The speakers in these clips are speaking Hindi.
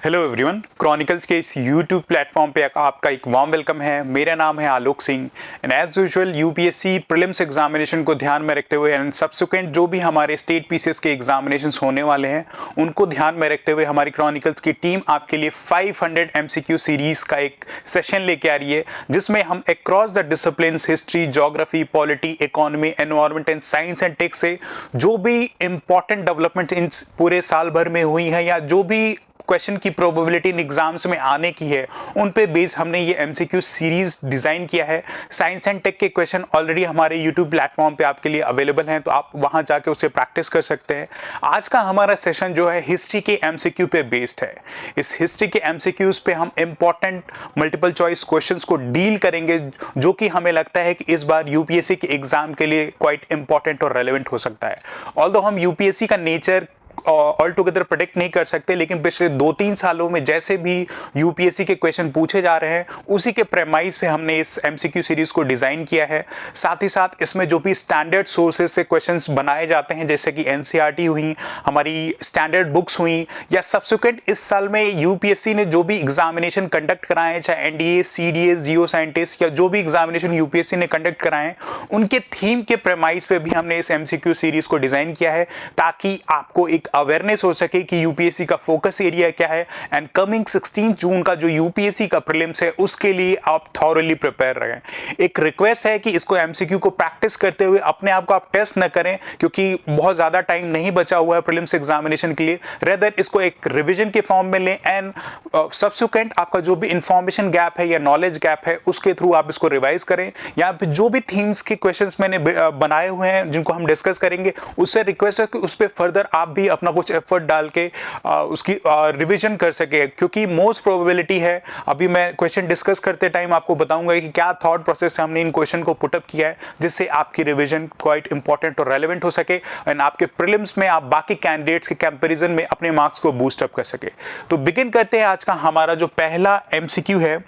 हेलो एवरीवन, क्रॉनिकल्स के इस यूट्यूब प्लेटफॉर्म पे आपका एक वार्म वेलकम है। मेरा नाम है Alok Singh and as usual UPSC prelims examination को ध्यान में रखते हुए एंड सब्सिक्वेंट जो भी हमारे स्टेट पीसीएस के एग्जामिनेशंस होने वाले हैं उनको ध्यान में रखते हुए हमारी क्रॉनिकल्स की टीम आपके लिए 500 एमसीक्यू सीरीज़ का एक सेशन लेके आ रही है, जिसमें हम across the disciplines history, geography, polity, economy, environment and science and tech से जो भी इंपॉर्टेंट डेवलपमेंट इन पूरे साल भर में हुई हैं या जो भी क्वेश्चन की प्रोबेबिलिटी इन एग्जाम्स में आने की है, उन पे बेस हमने ये एमसीक्यू सीरीज डिज़ाइन किया है। साइंस एंड टेक के क्वेश्चन ऑलरेडी हमारे यूट्यूब प्लेटफॉर्म पे आपके लिए अवेलेबल हैं, तो आप वहां जाके उसे प्रैक्टिस कर सकते हैं। आज का हमारा सेशन जो है हिस्ट्री के एमसीक्यू पे बेस्ड है। इस हिस्ट्री के एमसीक्यूज पे हम इंपॉर्टेंट मल्टीपल चॉइस क्वेश्चंस को डील करेंगे, जो कि हमें लगता है कि इस बार यूपीएससी के एग्जाम के लिए क्वाइट इंपॉर्टेंट और रेलिवेंट हो सकता है। ऑल्दो हम यूपीएससी का नेचर ऑल टुगेदर प्रेडिक्ट नहीं कर सकते, लेकिन पिछले 2-3 सालों में जैसे भी यूपीएससी के क्वेश्चन पूछे जा रहे हैं उसी के प्रेमाइज पे हमने इस एमसीक्यू सीरीज को डिजाइन किया है। साथ ही साथ इसमें जो भी स्टैंडर्ड सोर्सेज से क्वेश्चंस बनाए जाते हैं, जैसे कि एनसीईआरटी हुई, हमारी स्टैंडर्ड बुक्स हुई, या सब्सिक्वेंट इस साल में यूपीएससी ने जो भी एग्जामिनेशन कंडक्ट कराए, चाहे एनडीए, सीडीएस, जियो साइंटिस्ट या जो भी एग्जामिनेशन यूपीएससी ने कंडक्ट कराए, उनके थीम के प्रेमाइज पे भी हमने इस एमसीक्यू सीरीज को डिजाइन किया है, ताकि आपको एक अवेयरनेस हो सके कि यूपीएससी का फोकस एरिया क्या है एंड कमिंग 16 जून का जो यूपीएससी का प्रीलिम्स है उसके लिए आप थॉरली प्रिपेयर रहें। एक रिक्वेस्ट है कि इसको एमसीक्यू को प्रैक्टिस करते हुए अपने आप को आप टेस्ट न करें, क्योंकि बहुत ज़्यादा टाइम नहीं बचा हुआ है प्रीलिम्स एग्जामिनेशन के लिए। रेदर इसको एक रिविजन के फॉर्म में लें एंड सब्सिक्वेंट आपका जो भी इंफॉर्मेशन गैप है या नॉलेज गैप है उसके थ्रू आप इसको रिवाइज करें, या फिर जो भी थीम्स के क्वेश्चंस मैंने बनाए हुए हैं जिनको हम डिस्कस करेंगे, उससे रिक्वेस्ट है कि उस पर फर्दर आप भी अपना कुछ एफर्ट डाल के उसकी रिवीजन कर सके, क्योंकि मोस्ट प्रोबेबिलिटी है, अभी मैं क्वेश्चन डिस्कस करते टाइम आपको बताऊंगा कि क्या थॉट प्रोसेस से हमने इन क्वेश्चन को पुटअप किया है, जिससे आपकी रिवीजन क्वाइट इंपॉर्टेंट और रेलेवेंट हो सके एंड आपके प्रीलिम्स में आप बाकी कैंडिडेट्स के कंपैरिजन में अपने मार्क्स को बूस्ट अप कर सके। तो बिगिन करते हैं। आज का हमारा जो पहला एमसीक्यू है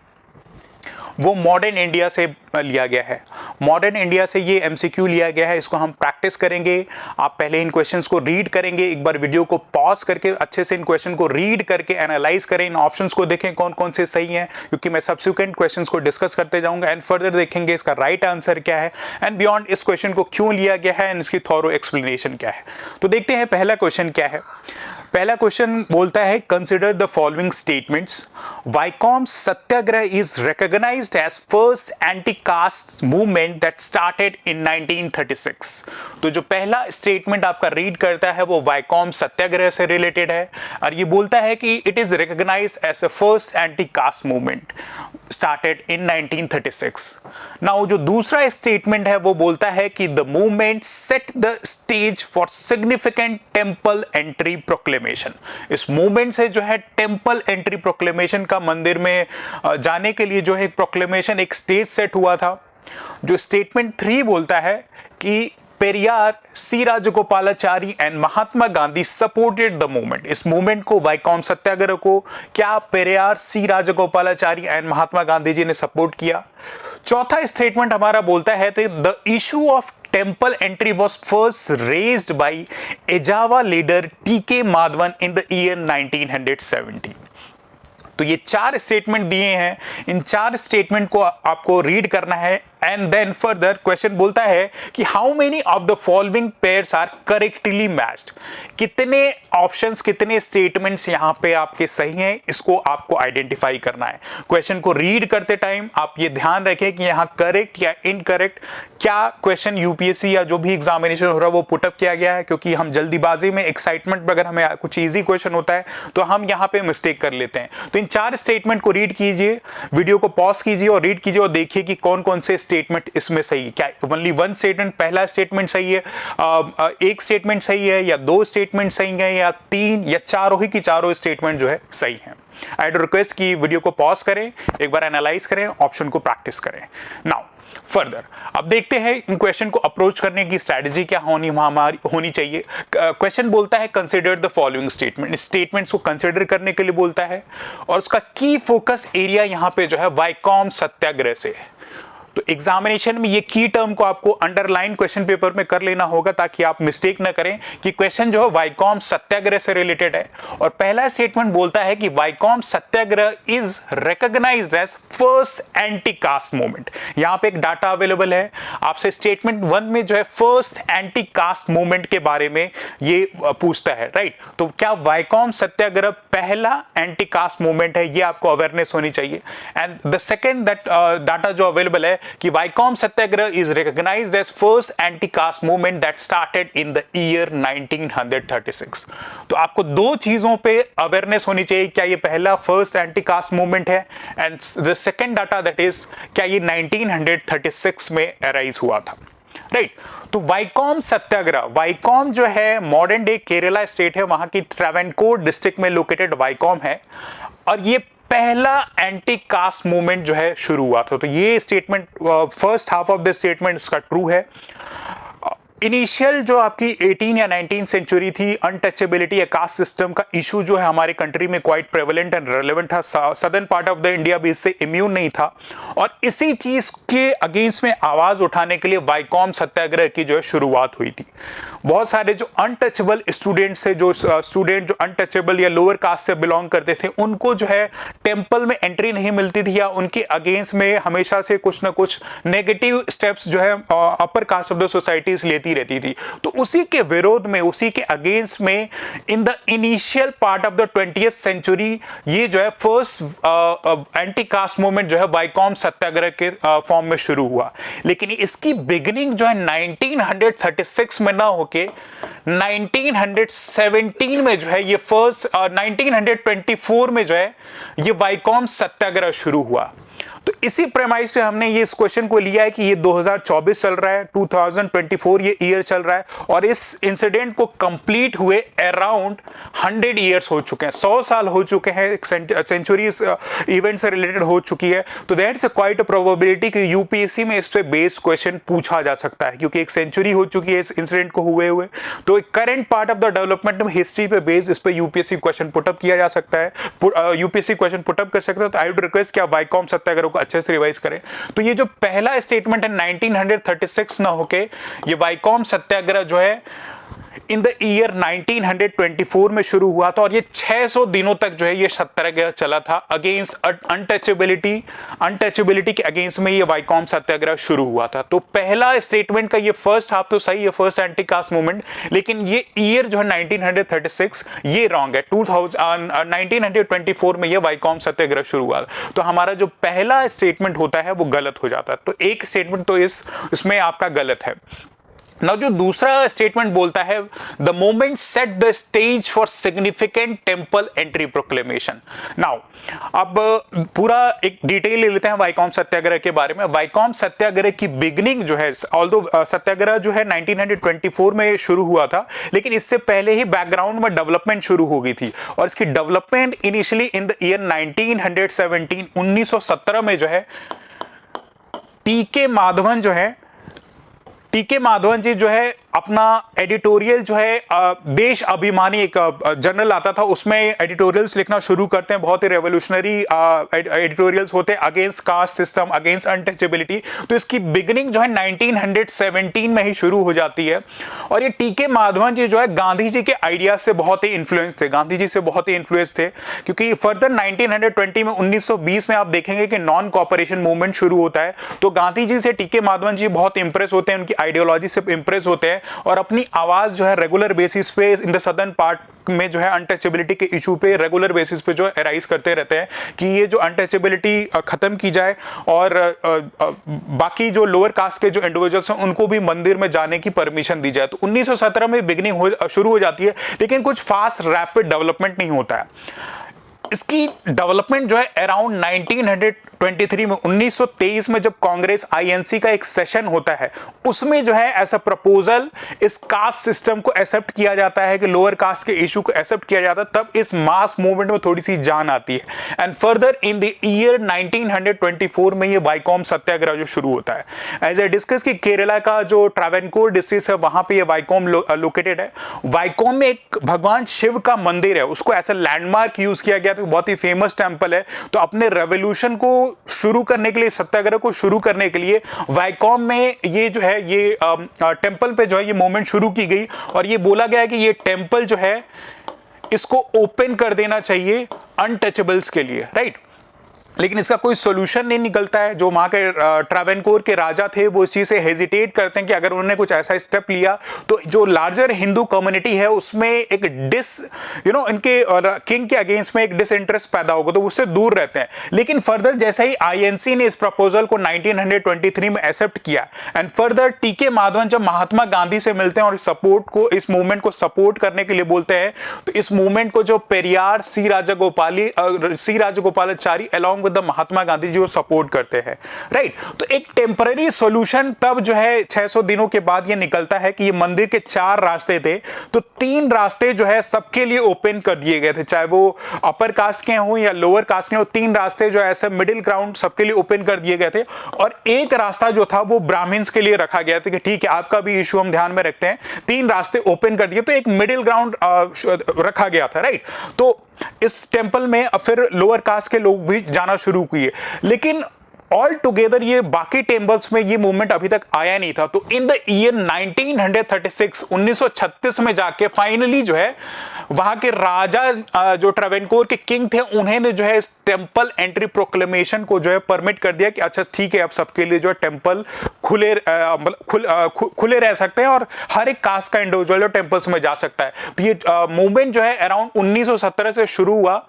वो मॉडर्न इंडिया से लिया गया है। मॉडर्न इंडिया से ये एमसीक्यू लिया गया है, इसको हम प्रैक्टिस करेंगे। आप पहले इन क्वेश्चंस को रीड करेंगे, एक बार वीडियो को पॉज करके अच्छे से इन क्वेश्चन को रीड करके एनालाइज करें, इन ऑप्शंस को देखें कौन कौन से सही हैं, क्योंकि मैं सब्सिक्वेंट क्वेश्चंस को डिस्कस करते जाऊंगा एंड फर्दर देखेंगे इसका राइट आंसर क्या है एंड बियॉन्ड इस क्वेश्चन को क्यों लिया गया है एंड इसकी थॉरो एक्सप्लेनेशन क्या है। तो देखते हैं पहला क्वेश्चन क्या है। पहला क्वेश्चन बोलता है, consider the following statements. Vaikom Satyagraha is recognised as first anti caste movement that started in 1936। तो जो पहला स्टेटमेंट आपका रीड करता है वो वाइकॉम सत्याग्रह से रिलेटेड है और ये बोलता है कि it is recognised as a first anti caste movement started in 1936। Now जो दूसरा स्टेटमेंट है वो बोलता है कि the movement set the stage for significant temple entry proclamation. इस मूवमेंट से जो है टेंपल एंट्री प्रोक्लेमेशन का, मंदिर में जाने के लिए जो है प्रोक्लेमेशन, एक स्टेज सेट हुआ था। जो स्टेटमेंट 3 बोलता है कि Periyar, C Rajagopalachari and Mahatma Gandhi supported the movement. इस मूवमेंट को, वाइकॉम सत्याग्रह को, क्या पेरियार, सी राजगोपालाचारी एंड महात्मा गांधी जी ने सपोर्ट किया। चौथा स्टेटमेंट हमारा बोलता है the issue of temple entry was first raised by Ezhava leader T K Madhavan in the year 1970। तो ये 4 स्टेटमेंट दिए हैं, इन 4 स्टेटमेंट को आपको रीड करना है एंड देन फर्दर क्वेश्चन बोलता है कि how many of the following pairs are correctly matched. कितने ऑप्शंस, कितने स्टेटमेंट्स यहां पे आपके सही हैं, इसको आपको आइडेंटिफाई करना है। क्वेश्चन को रीड करते टाइम आप ये ध्यान रखें कि यहां करेक्ट या इनकरेक्ट क्या क्वेश्चन यूपीएससी या जो भी एग्जामिनेशन हो रहा है वो पुटअप किया गया है, क्योंकि हम जल्दीबाजी में, एक्साइटमेंट में, अगर हमें कुछ इजी क्वेश्चन होता है तो हम यहाँ पे मिस्टेक कर लेते हैं। तो इन 4 स्टेटमेंट को रीड कीजिए, वीडियो को पॉज कीजिए और रीड कीजिए और देखिए कि कौन कौन से स्टेटमेंट इसमें सही है। क्या ओनली 1 स्टेटमेंट, पहला स्टेटमेंट सही है, एक स्टेटमेंट सही है, या 2 स्टेटमेंट सही है, या 3 या चारों ही की चारों स्टेटमेंट जो है सही है। आई वुड रिक्वेस्ट कि वीडियो को पॉज करें, एक बार एनालाइज करें, ऑप्शन को प्रैक्टिस करें। नाउ फर्दर अब देखते हैं इन क्वेश्चन को अप्रोच करने की स्ट्रेटजी क्या होनी चाहिए। क्वेश्चन बोलता है consider the following statement. Statements को कंसीडर करने के लिए बोलता है और उसका की फोकस एरिया यहां पे जो है वाइकॉम सत्याग्रह से है। तो एग्जामिनेशन में ये की टर्म को आपको अंडरलाइन क्वेश्चन पेपर में कर लेना होगा ताकि आप मिस्टेक ना करें कि क्वेश्चन जो है वाइकॉम सत्याग्रह से रिलेटेड है। और पहला स्टेटमेंट बोलता है कि Vaikom Satyagraha is recognised as first anti caste movement. यहां पे एक डाटा अवेलेबल है, आपसे स्टेटमेंट 1 में जो है फर्स्ट एंटी कास्ट मूवमेंट के बारे में ये पूछता है, राइट। तो क्या वाइकॉम सत्याग्रह पहला एंटी कास्ट मूवमेंट है, ये आपको अवेयरनेस होनी चाहिए। And the second that data जो अवेलेबल है कि Vaikom Satyagraha is recognised as first anti caste movement that started in the year 1936। तो आपको दो चीजों पे अवेयरनेस होनी चाहिए, क्या ये पहला फर्स्ट एंटी कास्ट मूवमेंट है, and the second data that is क्या ये 1936 में अराइज हुआ था, राइट। तो वाइकॉम सत्याग्रह, वाइकॉम जो है मॉडर्न डे केरला स्टेट है, वहां की ट्रावेनकोर डिस्ट्रिक्ट में लोकेटेड वाइकॉम है, और ये पहला एंटी कास्ट मूवमेंट जो है शुरू हुआ था। तो ये statement first half of the statement इसका ट्रू है। इनिशियल जो आपकी 18 या 19 सेंचुरी थी, अनटचेबिलिटी या कास्ट सिस्टम का इशू जो है हमारे कंट्री में क्वाइट प्रेवलेंट एंड रेलेवेंट था। Southern part of the India भी इससे इम्यून नहीं था, और इसी चीज के अगेंस्ट में आवाज उठाने के लिए वाइकॉम सत्याग्रह की जो है शुरुआत हुई थी। बहुत सारे जो अनटचेबल स्टूडेंट्स थे, जो स्टूडेंट जो अनटचेबल या लोअर कास्ट से बिलोंग करते थे, उनको जो है टेम्पल में एंट्री नहीं मिलती थी, या उनके अगेंस्ट में हमेशा से कुछ ना कुछ नेगेटिव स्टेप्स जो है upper caste of the societies लेती रहती थी। तो उसी के विरोध में, उसी के अगेंस्ट में in the initial part of the 20th century ये जो है फर्स्ट एंटी कास्ट मूवमेंट जो है वाइकॉम सत्याग्रह के फॉर्म में शुरू हुआ। लेकिन इसकी बिगिनिंग जो है 1936 में ना होके 1917 में जो है ये फर्स्ट 1924 में जो है ये वाइकॉम सत्याग्रह शुरू हुआ। तो इसी प्रेमाइस पे हमने ये इस क्वेश्चन को लिया है कि ये 2024 चल रहा है, 2024 ये ईयर चल रहा है, और इस इंसिडेंट को कंप्लीट हुए अराउंड 100 ईयर्स हो चुके हैं, 100 साल हो चुके हैं, एक सेंचुरी इवेंट से रिलेटेड हो चुकी है। तो दैट्स क्वाइट अ प्रोबेबिलिटी कि यूपीएससी में इस पे बेस्ड क्वेश्चन पूछा जा सकता है, क्योंकि एक सेंचुरी हो चुकी है इस इंसिडेंट को हुए हुए। तो एक current part of the development में हिस्ट्री पे बेस्ड इस पे यूपीएससी क्वेश्चन पुटअप किया जा सकता है, यूपीएससी क्वेश्चन पुटअप कर सकता है। तो आई वुड रिक्वेस्ट कि आप वाइकॉम सत्याग्रह को अच्छे से रिवाइज करें। तो ये जो पहला स्टेटमेंट है 1936 ना होके ये वाइकॉम सत्याग्रह जो है इन द ईयर 1924 में शुरू हुआ था, और ये 600 दिनों तक जो है ये सत्याग्रह चला था अगेंस्ट अनटचेबिलिटी के अगेंस्ट में ये वाइकॉम सत्याग्रह शुरू हुआ था। तो पहला स्टेटमेंट का ये फर्स्ट हाफ तो सही है, फर्स्ट एंटी कास्ट मूवमेंट, लेकिन ये ईयर जो है 1936 ये रॉन्ग है। 1924 में ये वाइकॉम सत्याग्रह शुरू हुआ। तो हमारा जो पहला स्टेटमेंट होता है वो गलत हो जाता है। तो एक स्टेटमेंट तो इसमें आपका गलत है। नाउ जो दूसरा स्टेटमेंट बोलता है the moment set the stage for significant temple entry proclamation. Now अब पूरा एक डिटेल ले लेते हैं वाइकॉम सत्याग्रह के बारे में। वाइकॉम सत्याग्रह की बिगनिंग जो है, ऑल्दो सत्याग्रह जो है 1924 में शुरू हुआ था, लेकिन इससे पहले ही बैकग्राउंड में डेवलपमेंट शुरू हो गई थी, और इसकी development initially in the year 1917 में जो है टीके माधवन जी जो है अपना एडिटोरियल जो है देश अभिमानी एक जर्नल आता था, उसमें एडिटोरियल्स लिखना शुरू करते हैं। बहुत ही रेवोल्यूशनरी एडिटोरियल्स होते हैं against caste system, against untouchability. तो इसकी बिगिनिंग जो है 1917 में ही शुरू हो जाती है। और ये टीके माधवन जी जो है गांधी जी के आइडिया से बहुत ही इन्फ्लुएंस थे, क्योंकि फर्दर 1920 में 1920 में आप देखेंगे कि नॉन कॉपरेशन मूवमेंट शुरू होता है। तो गांधी जी से टीके माधवन जी बहुत इंप्रेस होते हैं, उनकी आइडियोलॉजी से इंप्रेस होते हैं, और अपनी आवाज जो है रेगुलर बेसिस पे इन द सदर्न पार्ट में जो है अनटचेबिलिटी के इशू पे रेगुलर बेसिस पे जो अराइज करते रहते हैं कि ये जो अनटचेबिलिटी खत्म की जाए, और बाकी जो लोअर कास्ट के जो इंडिविजुअल्स हैं उनको भी मंदिर में जाने की परमिशन दी जाए। तो 1917 में बिगिनिंग शुरू हो जाती है, लेकिन कुछ फास्ट रैपिड डेवलपमेंट नहीं होता है। इसकी डेवलपमेंट जो है अराउंड 1923 में 1923 में जब कांग्रेस आईएनसी का एक सेशन होता है, उसमें जो है ऐसा प्रपोजल इस कास्ट सिस्टम को एक्सेप्ट किया जाता है कि लोअर कास्ट के इशू को एक्सेप्ट किया जाता है, तब इस मास मूवमेंट में थोड़ी सी जान आती है। And further in the year 1924 में ये वाइकॉम सत्याग्रह जो शुरू होता है। एज ए डिस्कस कि केरला का जो ट्रावेनकोर डिस्ट्रिक्ट है वहां पे ये वाइकॉम लोकेटेड है। वाइकॉम में एक भगवान शिव का मंदिर है, उसको ऐसा लैंडमार्क यूज किया गया गया था, बहुत ही फेमस टेम्पल है। तो अपने रेवोल्यूशन को शुरू करने के लिए, सत्याग्रह को शुरू करने के लिए वाइकॉम में ये जो है ये टेम्पल पे जो है ये मूवमेंट शुरू की गई और ये बोला गया है कि ये टेम्पल जो है इसको ओपन कर देना चाहिए अनटचेबल्स के लिए, राइट। लेकिन इसका कोई सोल्यूशन नहीं निकलता है। जो वहां के ट्रावेनकोर के राजा थे वो इस चीज से हेजिटेट करते हैं कि अगर उन्होंने कुछ ऐसा स्टेप लिया तो जो लार्जर हिंदू कम्युनिटी है उसमें एक इनके किंग के अगेंस्ट में एक डिसइंटरेस्ट पैदा होगा, तो उससे दूर रहते हैं। लेकिन फर्दर जैसे ही आईएनसी ने इस प्रपोजल को 1923 में एक्सेप्ट किया एंड फर्दर टीके माधवन जब महात्मा गांधी से मिलते हैं और इस मूवमेंट को सपोर्ट करने के लिए बोलते हैं, तो इस मूवमेंट को जो Periyar C Rajagopalachari along with the महात्मा गांधी जी वो सपोर्ट करते हैं, राइट। तो एक टेम्पररी सॉल्यूशन तब जो है 600 दिनों के बाद ये निकलता है कि ये मंदिर के 4 रास्ते थे, तो 3 रास्ते जो है सबके लिए ओपन कर दिए गए थे, चाहे वो अपर कास्ट के हों या लोअर कास्ट के हों। 3 रास्ते जो ऐसे मिडिल ग्राउंड सबके लिए ओपन कर दिए गए थे और एक रास्ता जो था वो ब्राह्मण्स के लिए रखा गया था कि ठीक है आपका भी इशू हम ध्यान में रखते हैं। 3 रास्ते ओपन कर दिए, तो एक मिडिल ग्राउंड रखा गया था, राइट। तो इस टेंपल में फिर लोअर कास्ट के लोग भी जाना शुरू किए, लेकिन ऑल टुगेदर ये बाकी टेम्पल्स में ये मूवमेंट अभी तक आया नहीं था। तो इन द ईयर 1936 में जाके फाइनली जो है वहां के राजा जो ट्रावेनकोर के किंग थे उन्होंने जो है इस टेंपल एंट्री प्रोक्लेमेशन को जो है परमिट कर दिया कि अच्छा ठीक है अब सबके लिए जो है टेंपल खुले रह सकते हैं और हर एक कास्ट का इंडिविजुअल जो टेंपल्स में जा सकता है। तो ये मूवमेंट जो है अराउंड 1917 से शुरू हुआ,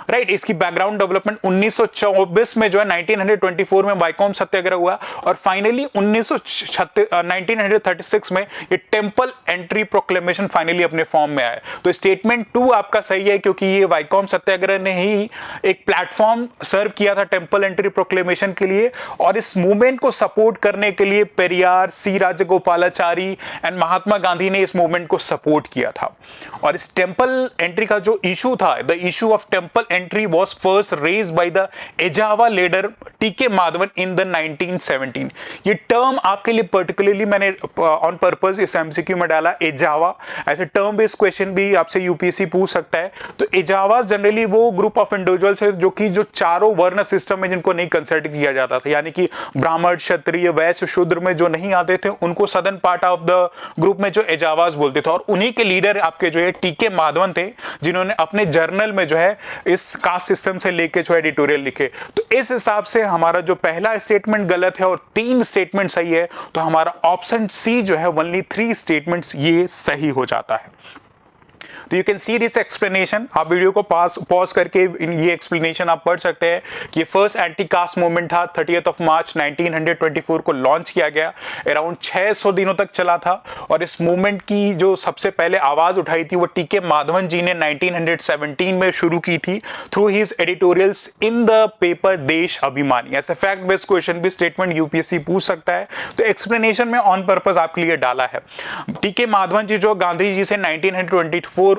राइट। इसकी बैकग्राउंड डेवलपमेंट 1924 में जो है 1924 में वाइकॉम सत्याग्रह हुआ और फाइनली 1936 में ये टेंपल एंट्री प्रोक्लेमेशन फाइनली अपने फॉर्म में आया। तो स्टेटमेंट 2 आपका सही है क्योंकि ये वाइकॉम सत्याग्रह ने ही एक प्लेटफॉर्म सर्व किया था टेंपल एंट्री प्रोक्लेमेशन के लिए और इस मूवमेंट को सपोर्ट करने के लिए पेरियार, सी राजगोपालाचारी एंड महात्मा गांधी ने इस मूवमेंट को सपोर्ट किया था। और इस टेंपल एंट्री का जो इशू था, the issue of temple entry was first raised by the Ejava leader टीके माधवन in the 1917। ये टर्म आपके लिए पर्टिकुलरली मैंने ऑन पर्पस इस एमसीक्यू में डाला, एजावा। ऐसे टर्म बेस्ड क्वेश्चन भी आपसे यूपीएससी पूछ सकता है। तो एजावा जनरली वो ग्रुप ऑफ इंडिविजुअल्स है जो चारों वर्ण सिस्टम में जिनको नहीं कंसिडर किया जाता था, यानी कि ब्राह्मण, क्षत्रिय, वैश्य, शूद्र में जो नहीं आते थे उनको southern part of the group में जो एजावाज बोलते थे। और उन्हीं के लीडर आपके जो है टीके माधवन थे जिन्होंने अपने जर्नल में जो है इस कास्ट सिस्टम से लेके जो एडिटोरियल लिखे। तो इस हिसाब से हमारा जो पहला स्टेटमेंट गलत है और 3 स्टेटमेंट सही है, तो हमारा ऑप्शन सी जो है ओनली 3 स्टेटमेंट्स ये सही हो जाता है। तो you can see this explanation. आप वीडियो को पॉज करके ये एक्सप्लेनेशन आप पढ़ सकते हैं कि फर्स्ट एंटी कास्ट मूवमेंट था 30 मार्च 1924 को लॉन्च किया गया, अराउंड 600 दिनों तक चला था और इस मूवमेंट की जो सबसे पहले आवाज उठाई थी वो टीके माधवन जी ने 1917 में शुरू की थी through his editorials in the paper देश अभिमानी। ऐसे फैक्ट बेस्ड क्वेश्चन भी स्टेटमेंट यूपीएससी पूछ सकता है। तो एक्सप्लेनेशन में ऑन पर्पस आपके लिए डाला है। टीके माधवन जी जो गांधी जी से 1921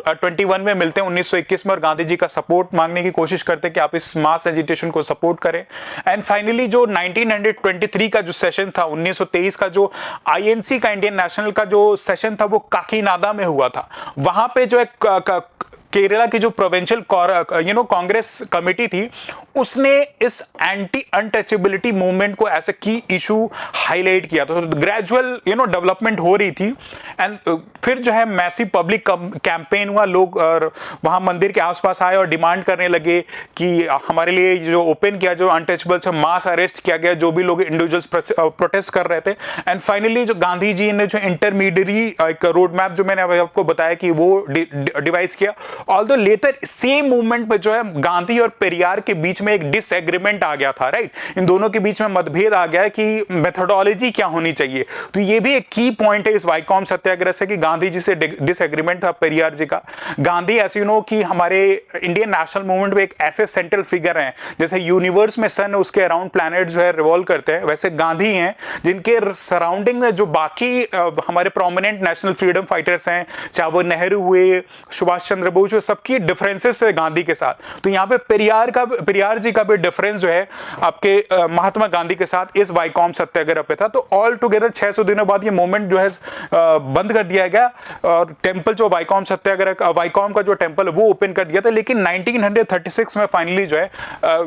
में मिलते हैं 1921 में और गांधी जी का सपोर्ट मांगने की कोशिश करते हैं कि आप इस मास एजिटेशन को सपोर्ट करें। एंड फाइनली जो 1923 का जो सेशन था, 1923 का जो आईएनसी का, इंडियन नेशनल का जो सेशन था वो काकीनाडा में हुआ था। वहां पे जो है केरला की जो प्रोविंशियल कांग्रेस कमेटी थी उसने इस एंटी अनटचेबिलिटी मूवमेंट को एज ए की इशू हाईलाइट किया था। तो ग्रेजुअल डेवलपमेंट हो रही थी एंड फिर जो है मैसिव पब्लिक कैंपेन हुआ। लोग और वहां मंदिर के आसपास आए और डिमांड करने लगे कि हमारे लिए जो ओपन किया, जो अनटचेबल्स है, मास अरेस्ट किया गया, जो भी लोग इंडिविजुअल्स प्रोटेस्ट कर रहे थे। एंड फाइनली जो गांधी जी ने जो इंटरमीडियरी एक रोड मैप जो मैंने आपको बताया कि वो डिवाइस किया। ऑल्दो लेटर सेम मूवमेंट में जो है गांधी और पेरियार के बीच में एक डिसएग्रीमेंट आ गया था, राइट। इन दोनों के बीच में मतभेद आ गया कि मेथोडोलॉजी क्या होनी चाहिए। तो ये भी एक की पॉइंट है इस वाइकॉम सत्याग्रह से कि गांधी जी से डिसएग्रीमेंट था पेरियार जी का। गांधी ऐसे कि हमारे इंडियन नेशनल मूवमेंट में एक ऐसे सेंट्रल फिगर हैं, जैसे यूनिवर्स में सन उसके अराउंड प्लैनेट जो है रिवॉल्व करते हैं, वैसे गांधी हैं जिनके सराउंडिंग में जो बाकी हमारे प्रोमिनेंट नेशनल फ्रीडम फाइटर्स हैं, चाहे वो नेहरू हुए, सुभाष चंद्र बोस अप्रोच है, सबकी डिफरेंसेस है गांधी के साथ। तो यहाँ पे पेरियार जी का भी डिफरेंस जो है आपके महात्मा गांधी के साथ इस वाइकॉम सत्याग्रह पे था। तो ऑल टुगेदर 600 दिनों बाद ये मूवमेंट जो है बंद कर दिया गया और टेम्पल जो वाइकॉम सत्याग्रह वाइकॉम का जो टेम्पल है वो ओपन कर दिया था। लेकिन 1936 में फाइनली जो है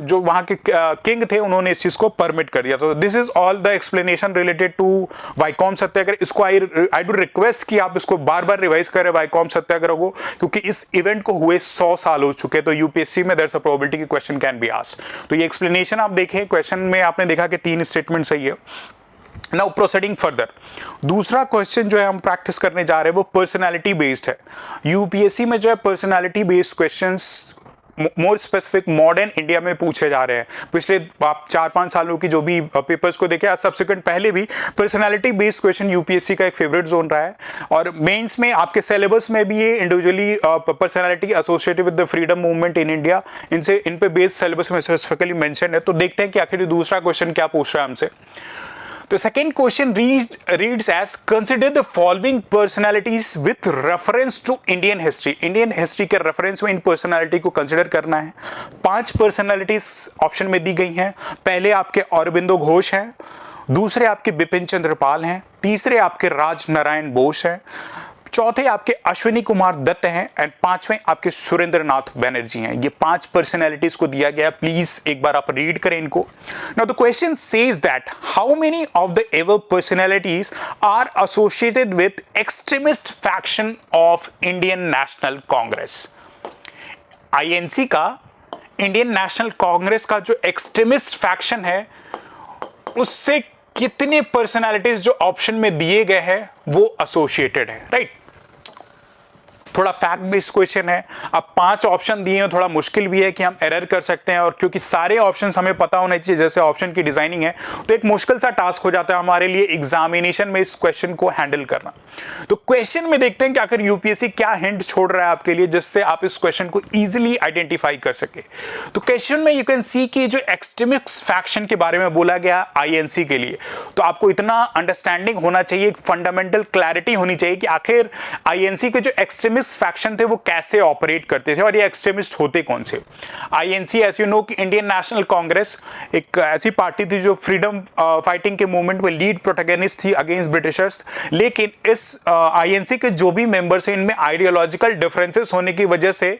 जो वहां के किंग थे उन्होंने इस चीज को परमिट कर दिया। तो this is all the explanation related to Vaikom Satyagraha. इसको आई डू रिक्वेस्ट कि आप इसको बार बार रिवाइज करें वाइकॉम सत्याग्रह को, क्योंकि इस इवेंट को हुए 100 साल हो चुके। तो यूपीएससी में देयर इज अ प्रोबेबिलिटी कि क्वेश्चन कैन बी आस्क्ड। तो ये एक्सप्लेनेशन आप देखें, क्वेश्चन में आपने देखा कि 3 स्टेटमेंट सही है। नाउ प्रोसीडिंग फर्दर, दूसरा क्वेश्चन जो है हम प्रैक्टिस करने जा रहे हैं वो पर्सनालिटी बेस्ड है। यूपीएससी में जो है personality based questions more specific modern India में पूछे जा रहे हैं। पिछले आप 4-5 सालों की जो भी पेपर्स को देखें, सब्सिक्वेंट पहले भी पर्सनालिटी बेस्ड क्वेश्चन यूपीएससी का एक फेवरेट जोन रहा है। और मेंस में आपके सिलेबस में भी ये individually personality associated with the freedom movement in India, इन पे बेस्ड सिलेबस में स्पेसिफिकली मेंशन है। तो देखते हैं कि आखिर दूसरा क्वेश्चन क्या पूछ रहा है हमसे। The second question reads as consider the following personalities with reference to Indian history. Indian history के reference में इन personality को consider करना है। 5 personalities ऑप्शन में दी गई हैं। पहले आपके अरबिंदो घोष हैं, दूसरे आपके बिपिन चंद्र पाल हैं, तीसरे आपके राज नारायण बोस हैं, चौथे आपके अश्विनी कुमार दत्त हैं एंड 5वें आपके सुरेंद्र नाथ बैनर्जी हैं। ये 5 पर्सनैलिटीज को दिया गया, प्लीज एक बार आप रीड करें इनको। Now the question says that how many of the ever personalities are associated with extremist faction of Indian National Congress. INC का, इंडियन नेशनल कांग्रेस का जो एक्सट्रीमिस्ट फैक्शन है उससे कितने पर्सनैलिटीज जो ऑप्शन में दिए गए हैं वो एसोसिएटेड है, राइट। थोड़ा फैक्ट बेस्ड क्वेश्चन है। अब 5 ऑप्शन दिए हैं, थोड़ा मुश्किल भी है कि हम एरर कर सकते हैं, और क्योंकि सारे ऑप्शंस हमें पता होने चाहिए जैसे ऑप्शन की डिजाइनिंग है, तो एक मुश्किल सा टास्क हो जाता है हमारे लिए एग्जामिनेशन में इस क्वेश्चन को हैंडल करना। तो क्वेश्चन में देखते हैं कि आखिर यूपीएससी क्या हिंट छोड़ रहा है आपके लिए जिससे आप इस क्वेश्चन को इजिली आइडेंटिफाई कर सके। तो क्वेश्चन में यू कैन सी कि जो एक्सट्रीमिस्ट फैक्शन के बारे में बोला गया आईएनसी के लिए, तो आपको इतना अंडरस्टैंडिंग होना चाहिए, एक फंडामेंटल क्लैरिटी होनी चाहिए कि आखिर आईएनसी के जो एक्सट्रीमिस्ट फैक्शन थे वो कैसे ऑपरेट करते थे और ये एक्सट्रीमिस्ट होते कौन से। आईएनसी एज यू नो कि इंडियन नेशनल कांग्रेस एक ऐसी पार्टी थी जो फ्रीडम फाइटिंग के मूवमेंट में लीड प्रोटैगनिस्ट थी अगेंस्ट ब्रिटिशर्स। लेकिन इस आईएनसी के जो भी मेंबर्स हैं इनमें आइडियोलॉजिकल डिफरेंसेस होने की वजह से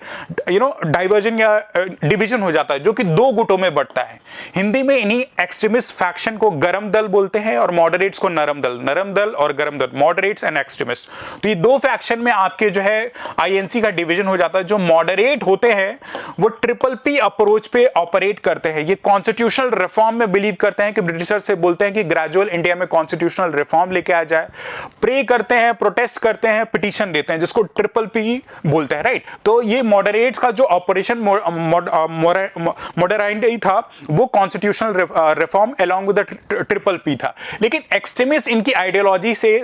डाइवर्जन या डिवीजन हो जाता है जो कि 2 गुटों में बढ़ता है। हिंदी में इन्हीं एक्सट्रीमिस्ट फैक्शन को गरम दल बोलते हैं और मॉडरेट्स को नरम दल और गरम दल, मॉडरेट्स एंड एक्सट्रीमिस्ट। तो ये 2 फैक्शन में आपके जो है आईएनसी का डिवीजन हो जाता है। जो मॉडरेट होते हैं वो PPP अप्रोच पे ऑपरेट करते हैं। ये कॉन्स्टिट्यूशनल रिफॉर्म में बिलीव करते हैं कि ब्रिटिशर से बोलते हैं कि ग्रेजुअल इंडिया में कॉन्स्टिट्यूशनल रिफॉर्म लेके आ जाए, प्रे करते हैं, प्रोटेस्ट करते हैं, पिटीशन देते हैं जिसको PPP बोलते हैं, राइट। तो ये मॉडरेट्स का जो ऑपरेशन मॉडराइंड था वो constitutional reform along with the PPP था। लेकिन एक्सट्रीमिस्ट इनकी आइडियोलॉजी से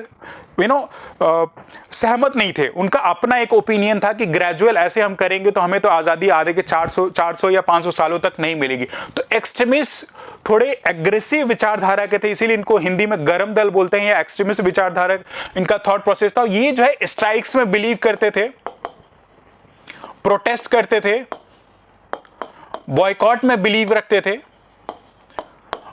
सहमत नहीं थे। उनका अपना एक ओपिनियन था कि ग्रेजुअल ऐसे हम करेंगे तो हमें तो आज़ादी आगे के 400 या 500 सालों तक नहीं मिलेगी। तो एक्सट्रीमिस्ट थोड़े एग्रेसिव विचारधारा के थे, इसीलिए इनको हिंदी में गरम दल बोलते हैं या एक्सट्रीमिस्ट विचारधारा इनका थॉट प्रोसेस था। ये जो है स्ट्राइक्स में बिलीव करते थे, प्रोटेस्ट करते थे, बॉयकॉट में बिलीव रखते थे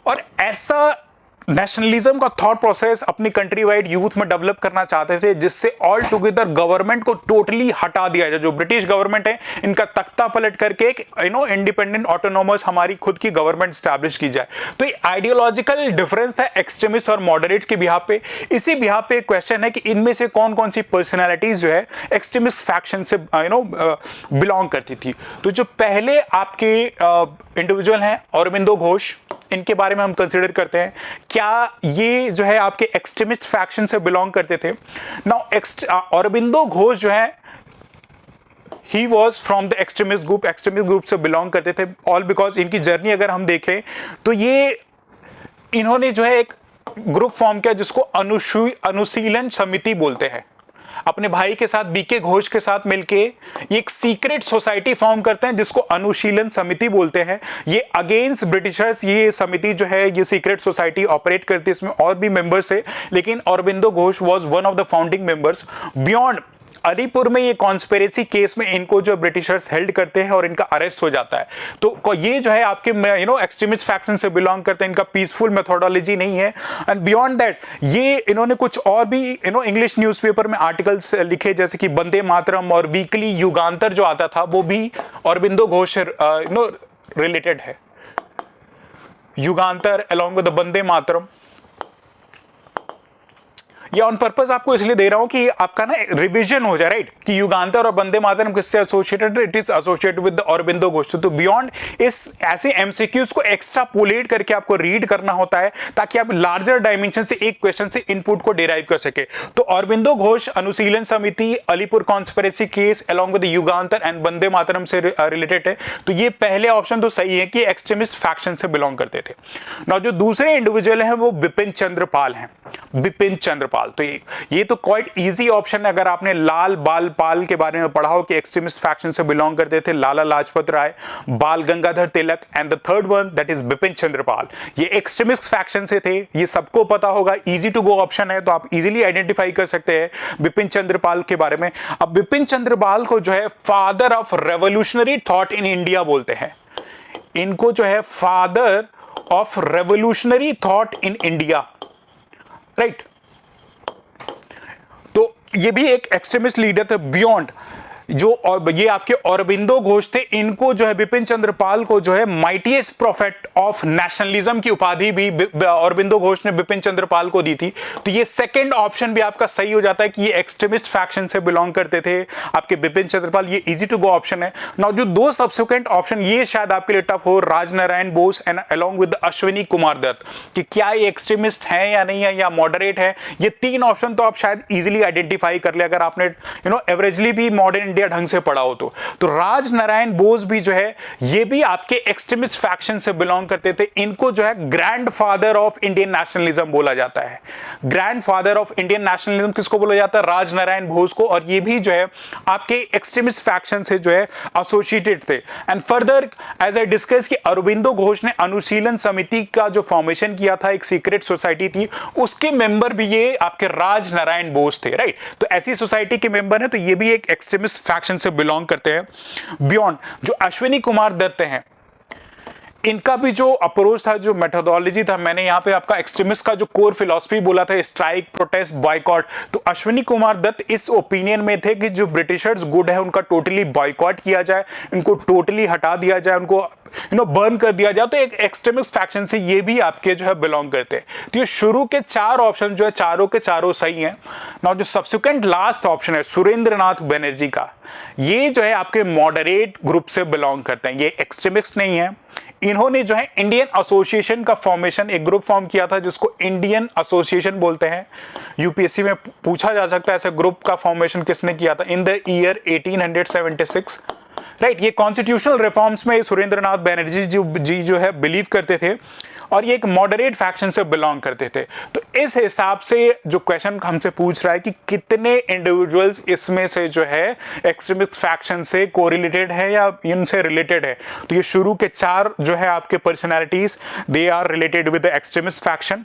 और ऐसा नेशनलिज्म का थॉट प्रोसेस अपनी कंट्री वाइड यूथ में डेवलप करना चाहते थे जिससे ऑल टुगेदर गवर्नमेंट को टोटली हटा दिया जाए। जो ब्रिटिश गवर्नमेंट है इनका तख्ता पलट करके एक इंडिपेंडेंट ऑटोनोमस हमारी खुद की गवर्नमेंट स्टैब्लिश की जाए। तो ये आइडियोलॉजिकल डिफरेंस था एक्सट्रीमिस्ट और मॉडरेट के बिहाफ पे। इसी बिहाफ पे एक क्वेश्चन है कि इनमें से कौन कौन सी पर्सनैलिटीज जो है एक्सट्रीमिस्ट फैक्शन से बिलोंग करती थी। तो जो पहले आपके इंडिविजुअल हैं अरबिंदो घोष, इनके बारे में हम कंसीडर करते हैं क्या ये जो है आपके एक्सट्रीमिस्ट फैक्शन से बिलोंग करते थे। नाउ अरबिंदो घोष जो है he was from the extremist group से बिलोंग करते थे। ऑल बिकॉज इनकी जर्नी अगर हम देखें तो ये इन्होंने जो है एक ग्रुप फॉर्म किया जिसको अनुशीलन समिति बोलते हैं। अपने भाई के साथ बीके घोष के साथ मिलके ये एक सीक्रेट सोसाइटी फॉर्म करते हैं जिसको अनुशीलन समिति बोलते हैं। ये अगेंस्ट ब्रिटिशर्स ये समिति जो है ये सीक्रेट सोसाइटी ऑपरेट करती है। इसमें और भी मेंबर्स है लेकिन Aurobindo Ghosh was one of the founding members. Beyond Alipur में ये कॉन्स्पिरेसी केस में इनको जो ब्रिटिशर्स हेल्ड करते हैं और इनका अरेस्ट हो जाता है। तो ये जो है आपके एक्सट्रीमिस्ट फैक्शन से बिलोंग करते हैं, इनका पीसफुल मेथोडोलॉजी नहीं है। एंड बियॉन्ड दैट ये इन्होंने कुछ और भी इंग्लिश न्यूज़पेपर में आर्टिकल्स लिखे, जैसे कि वंदे मातरम और वीकली युगांतर जो आता था वो भी अरबिंदो घोष रिलेटेड है। युगांतर अलॉन्ग विद वंदे मातरम, ये ऑन पर्पस आपको इसलिए दे रहा हूं कि आपका ना रिवीजन हो जाए, राइट, कि युगांतर और वंदे मातरम किससे associated, it is associated with Aurobindo Ghosh. तो बियॉन्ड इस ऐसे एमसीक्यूज को एक्स्ट्रापोलेट करके आपको रीड करना होता है ताकि आप लार्जर डायमेंशन से एक क्वेश्चन से इनपुट को डिराइव कर सके। तो Aurobindo Ghosh Anushilan Samiti, Alipore conspiracy case along with Jugantar and Vande Mataram से रिलेटेड है। तो ये पहले ऑप्शन तो सही है कि एक्सट्रीमिस्ट फैक्शन से बिलोंग करते थे। ना जो दूसरे इंडिविजुअल हैं वो बिपिन चंद्र पाल हैं, बिपिन चंद्र पाल। तो ये तो क्वाइट इजी ऑप्शन है। अगर आपने लाल बाल पाल के बारे में पढ़ा हो कि एक्सट्रीमिस्ट फैक्शन से बिलोंग करते थे, लाला Lajpat Rai, Bal Gangadhar Tilak, and the third one that is Bipin Chandra Pal, ये एक्सट्रीमिस्ट फैक्शन से थे, ये सबको पता होगा। इजी टू गो ऑप्शन है, तो आप इजीली आइडेंटिफाई कर सकते हैं बिपिन चंद्र पाल के बारे में। अब बिपिन चंद्र पाल को जो है father of revolutionary thought in India बोलते हैं। इनको जो है father of revolutionary thought in India, right. तो ये भी एक एक्सट्रीमिस्ट लीडर थे। बियॉन्ड जो और ये आपके अरबिंदो घोष थे, इनको जो है बिपिन चंद्र पाल को जो है माइटीएस्ट प्रोफेट ऑफ नेशनलिज्म की उपाधि भी अरबिंदो घोष ने बिपिन चंद्र पाल को दी थी। तो ये सेकंड ऑप्शन भी आपका सही हो जाता है कि ये एक्सट्रीमिस्ट फैक्शन से बिलोंग करते थे आपके बिपिन चंद्र पाल। ये इजी टू गो ऑप्शन है। नाउ जो दो सब्सिक्वेंट ऑप्शन, ये शायद आपके लिए टफ हो, Rajnarayan Bose and along with Ashwini Kumar Dutt, कि क्या ये एक्सट्रीमिस्ट है या नहीं है या मॉडरेट है। ये तीन ऑप्शन तो आप शायद इजीली आइडेंटिफाई कर ले अगर आपने एवरेजली भी मॉडर्न इंडिया ढंग से पढ़ा हो। तो राजनारायण बोस भी जो है ये भी आपके एक्सट्रीमिस्ट फैक्शन से बिलोंग करते थे। इनको जो है ग्रैंडफादर ऑफ इंडियन नेशनलिज्म बोला जाता है। ग्रैंडफादर ऑफ इंडियन नेशनलिज्म किसको बोला जाता है? राजनारायण बोस को। और ये भी जो है आपके एक्सट्रीमिस्ट फैक्शन से जो है एसोसिएटेड थे। And further as I discuss कि अरबिंदो घोष ने अनुशीलन समिति का जो फॉर्मेशन किया था, एक सीक्रेट सोसाइटी थी, उसके मेंबर भी ये आपके राजनारायण बोस थे, राइट। तो ऐसी सोसाइटी के मेंबर हैं, तो ये भी एक एक्सट्रीमिस्ट फैक्शन से बिलोंग करते हैं। बियॉन्ड जो अश्विनी कुमार दत्त हैं, इनका भी जो अप्रोच था, जो मेथोडोलॉजी था, मैंने यहां पे आपका एक्सट्रीमिस्ट का जो कोर फिलॉसफी बोला था, स्ट्राइक, प्रोटेस्ट, बॉयकॉट, तो अश्विनी कुमार दत्त इस ओपिनियन में थे कि जो ब्रिटिशर्स गुड है उनका टोटली बॉयकॉट किया जाए, उनको टोटली हटा दिया जाए, उनको बर्न कर दिया जाए। तो एक एक्सट्रीमिस्ट फैक्शन से ये भी आपके जो है बिलोंग करते हैं। तो ये शुरू के चार ऑप्शन जो है चारों के चारों सही हैं। नाउ जो सब्सिक्वेंट लास्ट ऑप्शन है सुरेंद्रनाथ बनर्जी का, ये जो है आपके मॉडरेट ग्रुप से बिलोंग करते हैं, ये एक्सट्रीमिस्ट नहीं है। इन्होंने जो है इंडियन एसोसिएशन का फॉर्मेशन, एक ग्रुप फॉर्म किया था जिसको इंडियन एसोसिएशन बोलते हैं। यूपीएससी में पूछा जा सकता है ऐसे ग्रुप का फॉर्मेशन किसने किया था, इन द ईयर 1876, राइट। ये कॉन्स्टिट्यूशनल रिफॉर्म्स में सुरेंद्रनाथ बनर्जी जी जो है बिलीव करते थे और ये एक मॉडरेट फैक्शन से बिलोंग करते थे। तो इस हिसाब से जो क्वेश्चन हमसे पूछ रहा है कि कितने इंडिविजुअल्स इसमें से जो है एक्सट्रीमिस्ट फैक्शन से कोरिलेटेड है या इनसे रिलेटेड है, तो ये शुरू के चार जो है आपके personalities, they are related with the extremist faction.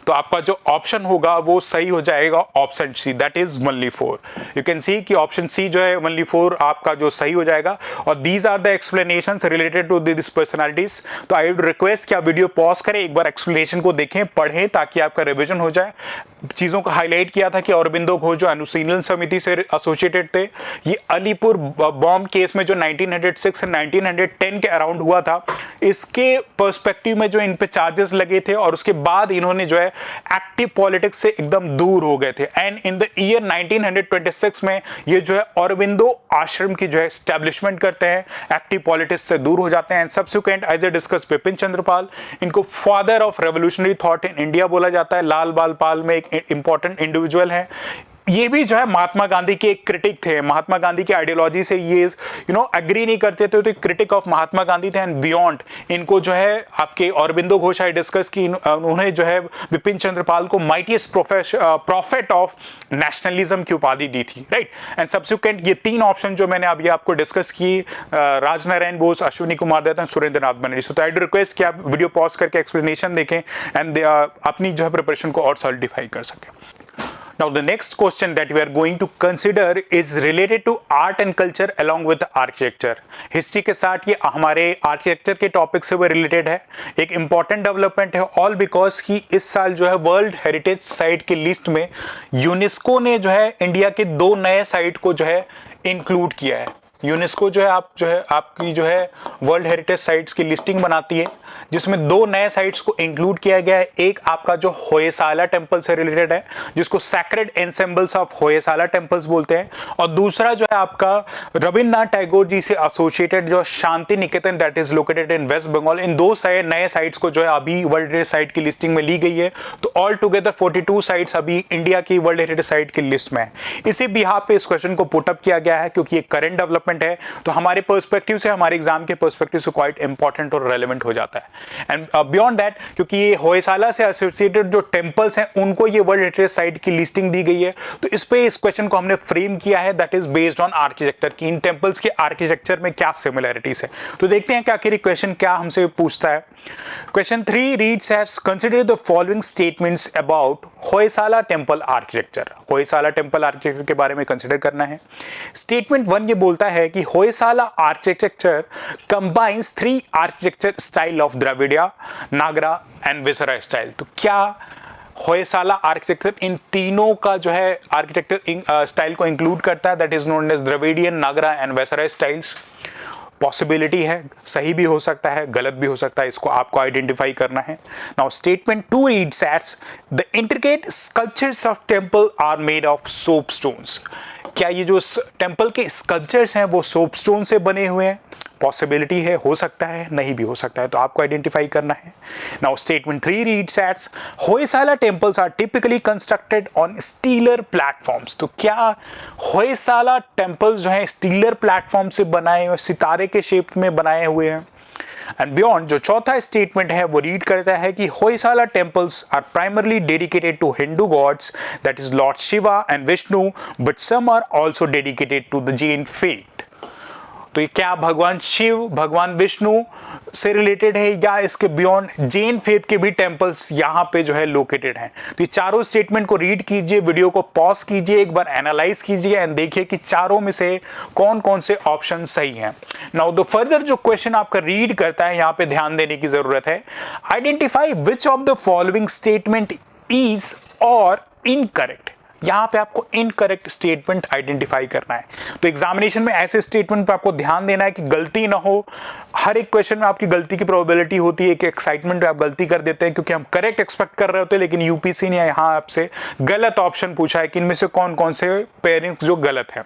तो आपका जो ऑप्शन होगा वो सही हो जाएगा option C, that is only 4। You can see कि ऑप्शन सी जो है ओनली 4 आपका जो सही हो जाएगा। और these are the explanations related to this personalities. तो आई वुड रिक्वेस्ट कि आप वीडियो पॉज करें, एक बार एक्सप्लेनेशन को देखें, पढ़ें, ताकि आपका रिविजन हो जाए। चीज़ों को हाईलाइट किया था कि अरबिंदो घोष जो अनुशीलन समिति से एसोसिएटेड थे, ये अलीपुर बॉम्ब केस में जो 1906 से 1910 के अराउंड हुआ था, इसके पर्सपेक्टिव में जो इन पे चार्जेस लगे थे, और उसके बाद इन्होंने जो है एक्टिव पॉलिटिक्स से एकदम दूर हो गए थे। एंड इन द ईयर 1926 में ये जो है अरबिंदो आश्रम की जो है एस्टैब्लिशमेंट करते हैं, एक्टिव पॉलिटिक्स से दूर हो जाते हैं। And subsequent as a discuss Bipin Chandra Pal, इनको father of revolutionary thought in India बोला जाता है। लाल बाल पाल में एक इंपॉर्टेंट इंडिविजुअल है। ये भी जो है महात्मा गांधी के एक क्रिटिक थे, महात्मा गांधी की आइडियोलॉजी से ये एग्री नहीं करते थे, तो क्रिटिक ऑफ महात्मा गांधी थे। एंड बियॉन्ड इनको जो है आपके अरबिंदो घोष आई डिस्कस की, उन्होंने जो है बिपिन चंद्र पाल को माइटीएस्ट प्रॉफिट ऑफ नेशनलिज्म की उपाधि दी थी, राइट। एंड सब्सिक्वेंट ये तीन ऑप्शन जो मैंने अभी आपको डिस्कस की, राजनारायण बोस, अश्विनी कुमार दत्त, सुरेंद्रनाथ बनर्जी। तो आई रिक्वेस्ट कि आप वीडियो पॉज करके एक्सप्लेनेशन देखें एंड अपनी जो है प्रिपरेशन को और सॉलिडिफाई कर सकें। Now the next question that we are going to consider is related to art and culture along with architecture. History के साथ ये हमारे आर्किटेक्चर के टॉपिक से वो रिलेटेड है, एक इंपॉर्टेंट डेवलपमेंट है, ऑल बिकॉज कि इस साल जो है वर्ल्ड हेरिटेज साइट की लिस्ट में यूनेस्को ने जो है इंडिया के 2 नए साइट को जो है इंक्लूड किया है। यूनेस्को जो है आपकी जो है वर्ल्ड हेरिटेज साइट्स की लिस्टिंग बनाती है, जिसमें 2 नए साइट्स को इंक्लूड किया गया है। एक आपका जो होयसाला टेम्पल से रिलेटेड है, जिसको sacred ensembles of Hoysala temples बोलते हैं, और दूसरा जो है आपका रविन्द्रनाथ टैगोर जी से एसोसिएटेड जो Shanti Niketan that is located in West Bengal. इन 2 नए साइट्स को जो है अभी वर्ल्ड हेरिटेज साइट की लिस्टिंग में ली गई है। तो ऑल टुगेदर 42 साइट्स अभी इंडिया की वर्ल्ड हेरिटेज साइट की लिस्ट में है। इसी बिहाफ पे इस क्वेश्चन को पुटअप किया गया है, क्योंकि ये करंट डेवलपमेंट है, तो हमारे पर्सपेक्टिव से, हमारे एग्जाम के पर्सपेक्टिव से क्वाइट इंपॉर्टेंट और रेलेवेंट हो जाता है। एंड बियॉन्ड दैट, क्योंकि ये होयसाला से एसोसिएटेड जो टेंपल्स हैं उनको ये वर्ल्ड हेरिटेज साइट की लिस्टिंग दी गई है, तो इस पे इस क्वेश्चन को हमने फ्रेम किया है, that is based on architecture की इन टेंपल्स के आर्किटेक्चर में क्या सिमिलरिटीज है। तो देखते हैं कि आखिर क्वेश्चन क्या हमसे पूछता है। Question 3 reads as consider the following statements about Hoysala temple architecture. Hoysala temple architecture के बारे में कंसिडर करना है। स्टेटमेंट 1 ये बोलता है कि Hoysala architecture combines 3 architecture style of Dravidia, Nagara and Vesara style. तो क्या होयसाला आर्किटेक्चर इन तीनों का जो है आर्किटेक्चर स्टाइल को इंक्लूड करता है, that is known as Dravidian, Nagara and Vesara styles. Possibility है, सही भी हो सकता है, गलत भी हो सकता है, इसको आपको आइडेंटिफाई करना है। Now statement 2 reads as the intricate sculptures of temple are made of soap stones. क्या ये जो टेंपल के स्कल्पचर्स हैं वो सोप स्टोन से बने हुए हैं? पॉसिबिलिटी है, हो सकता है, नहीं भी हो सकता है, तो आपको आइडेंटिफाई करना है। Now statement 3 reads as Hoysala temples are typically constructed on stellar platforms. तो क्या होयसाला टेंपल्स जो हैं स्टीलर प्लेटफॉर्म से बनाए हुए, सितारे के शेप में बनाए हुए हैं? एंड बियॉन्ड जो चौथा स्टेटमेंट है वो रीड करता है कि Hoysala temples are primarily dedicated to Hindu gods that is lord Shiva and Vishnu, but some are also dedicated to the Jain faith. तो ये क्या भगवान शिव, भगवान विष्णु से रिलेटेड है, या इसके बियॉन्ड जैन फेथ के भी टेंपल्स यहाँ पे जो है लोकेटेड हैं? तो ये चारों स्टेटमेंट को रीड कीजिए, वीडियो को पॉज कीजिए, एक बार एनालाइज कीजिए एंड देखिए कि चारों में से कौन कौन से ऑप्शन सही हैं। नाउ द फर्दर जो क्वेश्चन आपका रीड करता है, यहाँ पे ध्यान देने की जरूरत है। Identify which of the following statement is और इनकरेक्ट। यहां पे आपको इनकरेक्ट स्टेटमेंट आइडेंटिफाई करना है। तो एग्जामिनेशन में ऐसे स्टेटमेंट पे आपको ध्यान देना है कि गलती ना हो। हर एक क्वेश्चन में आपकी गलती की प्रोबेबिलिटी होती है कि एक्साइटमेंट में आप गलती कर देते हैं, क्योंकि हम करेक्ट एक्सपेक्ट कर रहे होते हैं, लेकिन यूपीसी ने यहां आपसे गलत ऑप्शन पूछा है कि इनमें से कौन कौन से पेयरिंग्स जो गलत है।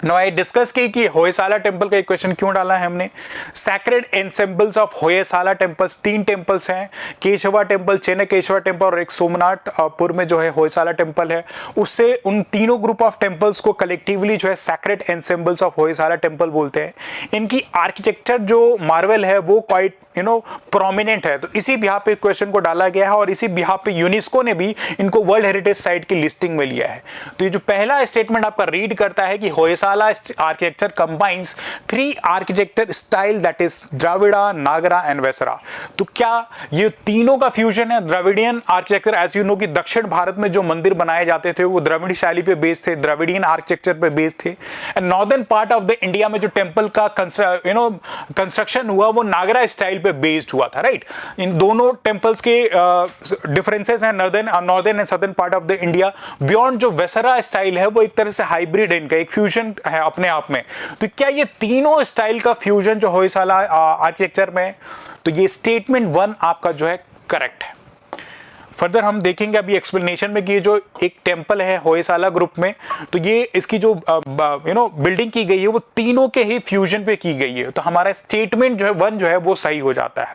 नो आई डिस्कस की कि होयसाला टेंपल का एक क्वेश्चन क्यों डाला है हमने। Sacred ensembles of Hoysala temples, 3 temples हैं, केशवा टेंपल, चेन्नई केशवा टेंपल और एक सोमनाथपुर में जो है होयसाला टेंपल है। उससे उन तीनों ग्रुप ऑफ टेंपल्स को कलेक्टिवली जो है sacred ensembles of Hoysala temple बोलते हैं। इनकी आर्किटेक्चर जो मार्वल है वो क्वाइट प्रोमिनेंट है, तो इसी बिहाफ पे क्वेश्चन को डाला गया है और इसी बिहाफ पे यूनेस्को ने भी इनको वर्ल्ड हेरिटेज साइट की लिस्टिंग में लिया है। तो ये जो पहला स्टेटमेंट आपका रीड करता है कि Hoysala architecture combines 3 architecture style that is Dravida, Nagara and Vesara. तो क्या ये तीनों का फ्यूजन है? Dravidian architecture, as you know कि दक्षिण भारत में जो मंदिर बनाए जाते थे वो द्रविड़ शैली पे बेस्ड थे, द्रविडियन आर्किटेक्चर पे बेस्ड थे। And northern part of the India में जो टेंपल का कंस्ट्रक्शन हुआ वो नागरा स्टाइल बेस्ड हुआ था, राइट। इन दोनों टेंपल्स के डिफरेंसेस हैं northern and southern part of the India. Beyond जो वेसरा स्टाइल है वो एक तरह से हाइब्रिड है, इनका एक फ्यूजन है अपने आप में। तो क्या ये तीनों स्टाइल का फ्यूजन जो होयसाला आर्किटेक्चर में, तो ये स्टेटमेंट 1 आपका जो है करेक्ट है। फर्दर हम देखेंगे अभी एक्सप्लेनेशन में कि ये जो एक टेंपल है होयसाला ग्रुप में, तो ये इसकी जो बिल्डिंग की गई है वो तीनों के ही फ्यूजन पे की गई है। तो हमारा स्टेटमेंट जो है 1 जो है वो सही हो जाता है।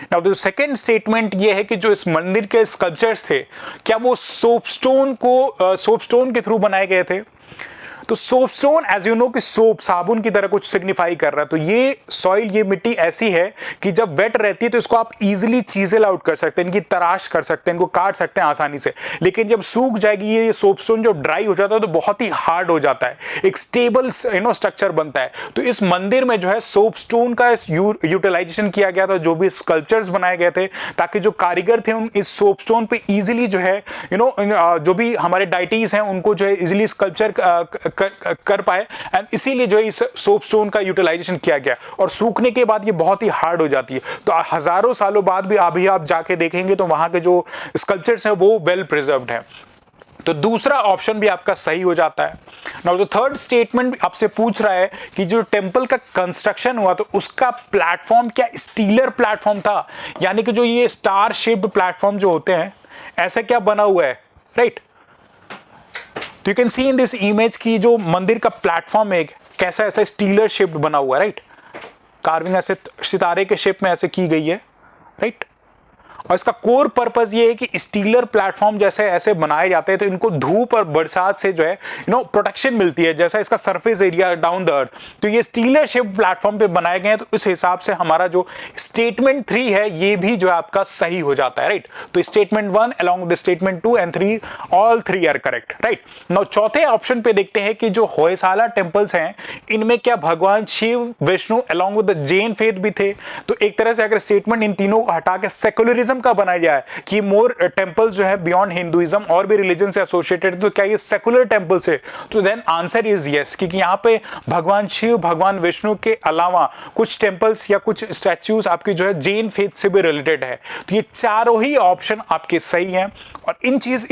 नाउ द सेकंड स्टेटमेंट ये है कि जो इस मंदिर के स्कल्पचर्स थे क्या वो सोपस्टोन के थ्रू बनाए गए थे? तो सोपस्टोन एज यू नो कि सोप साबुन की तरह कुछ सिग्निफाई कर रहा है। तो ये सॉइल, ये मिट्टी ऐसी है कि जब वेट रहती है तो इसको आप इजीली चीजेल आउट कर सकते हैं, इनकी तराश कर सकते हैं, इनको काट सकते हैं आसानी से। लेकिन जब सूख जाएगी ये सोपस्टोन, जब ड्राई हो जाता है तो बहुत ही हार्ड हो जाता है, एक स्टेबल स्ट्रक्चर बनता है। तो इस मंदिर में जो है सोपस्टोन का यूटिलाइजेशन किया गया था, जो भी स्कल्पचर्स बनाए गए थे, ताकि जो कारीगर थे उन इस सोपस्टोन पे इजीली जो है जो भी हमारे डाइटीज हैं उनको जो है इजीली स्कल्पचर कर पाए, एंड इसीलिए जो है इस सोपस्टोन का यूटिलाइजेशन किया गया। और सूखने के बाद ये बहुत ही हार्ड हो जाती है। तो हजारों सालों बाद भी अभी आप जाके देखेंगे तो वहां के जो स्कल्पचर्स हैं वो वेल प्रिजर्व्ड है। तो दूसरा ऑप्शन भी आपका सही हो जाता है। नाउ द थर्ड स्टेटमेंट आपसे पूछ रहा है कि जो टेंपल का कंस्ट्रक्शन हुआ तो उसका प्लेटफॉर्म क्या स्टीलर प्लेटफॉर्म था, यानी कि जो ये स्टार शेप्ड प्लेटफॉर्म जो होते हैं ऐसा क्या बना हुआ है, राइट। तो you can C in this image की जो मंदिर का प्लेटफॉर्म है कैसा ऐसा स्टीलर शेप्ड बना हुआ है, राइट। कार्विंग ऐसे सितारे के शेप में ऐसे की गई है, राइट। और इसका कोर पर्पस ये है कि स्टीलर प्लेटफॉर्म जैसे ऐसे बनाए जाते हैं तो इनको धूप और बरसात से जो है प्रोटेक्शन मिलती है, जैसा इसका surface area down the earth. तो ये स्टीलर शेप प्लेटफॉर्म पे बनाए गए हैं। तो इस हिसाब से हमारा जो स्टेटमेंट 3 है ये भी जो है आपका सही हो जाता है, राइट। तो statement 1 along with statement 2 and 3 all 3 are correct, right. नाउ चौथे ऑप्शन पे देखते हैं कि जो होयसाला टेंपल्स हैं इनमें क्या भगवान Shiv, Vishnu along with the Jain faith भी थे। तो एक तरह से अगर स्टेटमेंट इन तीनों को हटा के सेकुलरिज्म का बनाया जाए कि मोर टेंपल्स जो है बियॉन्ड हिंदुइज्म और भी रिलीजन से एसोसिएटेड, तो क्या ये सेकुलर टेंपल्स है, तो देन आंसर इज यस, क्योंकि यहां पे भगवान शिव, भगवान विष्णु के अलावा कुछ टेंपल्स या कुछ स्टैच्यूज आपकी जो है जैन फेथ से भी रिलेटेड है। तो ये चारों ही ऑप्शन आपके सही हैं। और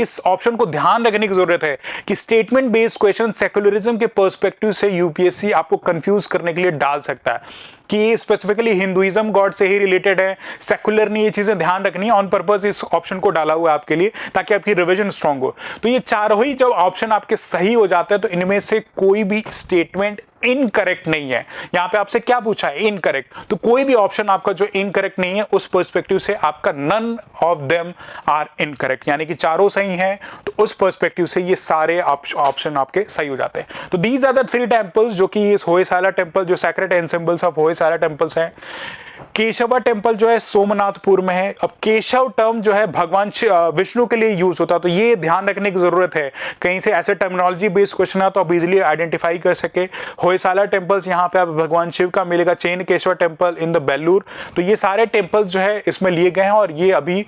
इस ऑप्शन को ध्यान रखने की जरूरत है कि स्टेटमेंट बेस्ड क्वेश्चन सेकुलरिज्म के पर्सपेक्टिव से यूपीएससी आपको कंफ्यूज करने के लिए डाल सकता है कि स्पेसिफिकली हिंदुइज्म गॉड से ही रिलेटेड है, सेकुलर नहीं। ये चीजें ध्यान रखनी है, ऑन पर्पस इस ऑप्शन को डाला हुआ है आपके लिए ताकि आपकी रिवीजन स्ट्रांग हो। तो ये चारों ही जब ऑप्शन आपके सही हो जाते हैं तो इनमें से कोई भी स्टेटमेंट इनकरेक्ट नहीं है। यहां पे आपसे क्या पूछा है, इनकरेक्ट, तो कोई भी ऑप्शन आपका जो इनकरेक्ट नहीं है उस पर्सपेक्टिव से आपका none of them are incorrect, यानी कि चारों सही हैं। तो उस पर्सपेक्टिव से ये सारे ऑप्शन आपके सही हो जाते हैं। तो दीज आर द 3 टेंपल्स जो कि होयसाला टेंपल जो sacred ensembles of Hoysala temples हैं। केशवा टेंपल जो है सोमनाथपुर में है। अब केशव टर्म जो है भगवान विष्णु के लिए यूज होता है, तो ये ध्यान रखने की जरूरत है, कहीं से ऐसे टर्मिनोलॉजी बेस्ड क्वेश्चन है तो आप इजीली आइडेंटिफाई कर सके। होयसाला टेंपल्स यहाँ पे आप भगवान शिव का मिलेगा, चैन केशवा टेंपल इन द बेल्लूर। तो ये सारे टेंपल्स जो है इसमें लिए गए हैं और ये अभी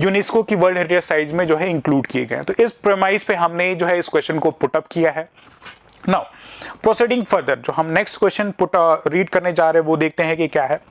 यूनेस्को की वर्ल्ड हेरिटेज साइट में जो है इंक्लूड किए गए हैं। तो इस प्रेमाइस पे हमने जो है इस क्वेश्चन को पुटअप किया है। नाउ प्रोसीडिंग फर्दर, जो हम नेक्स्ट क्वेश्चन रीड करने जा रहे हैं वो देखते हैं कि क्या है।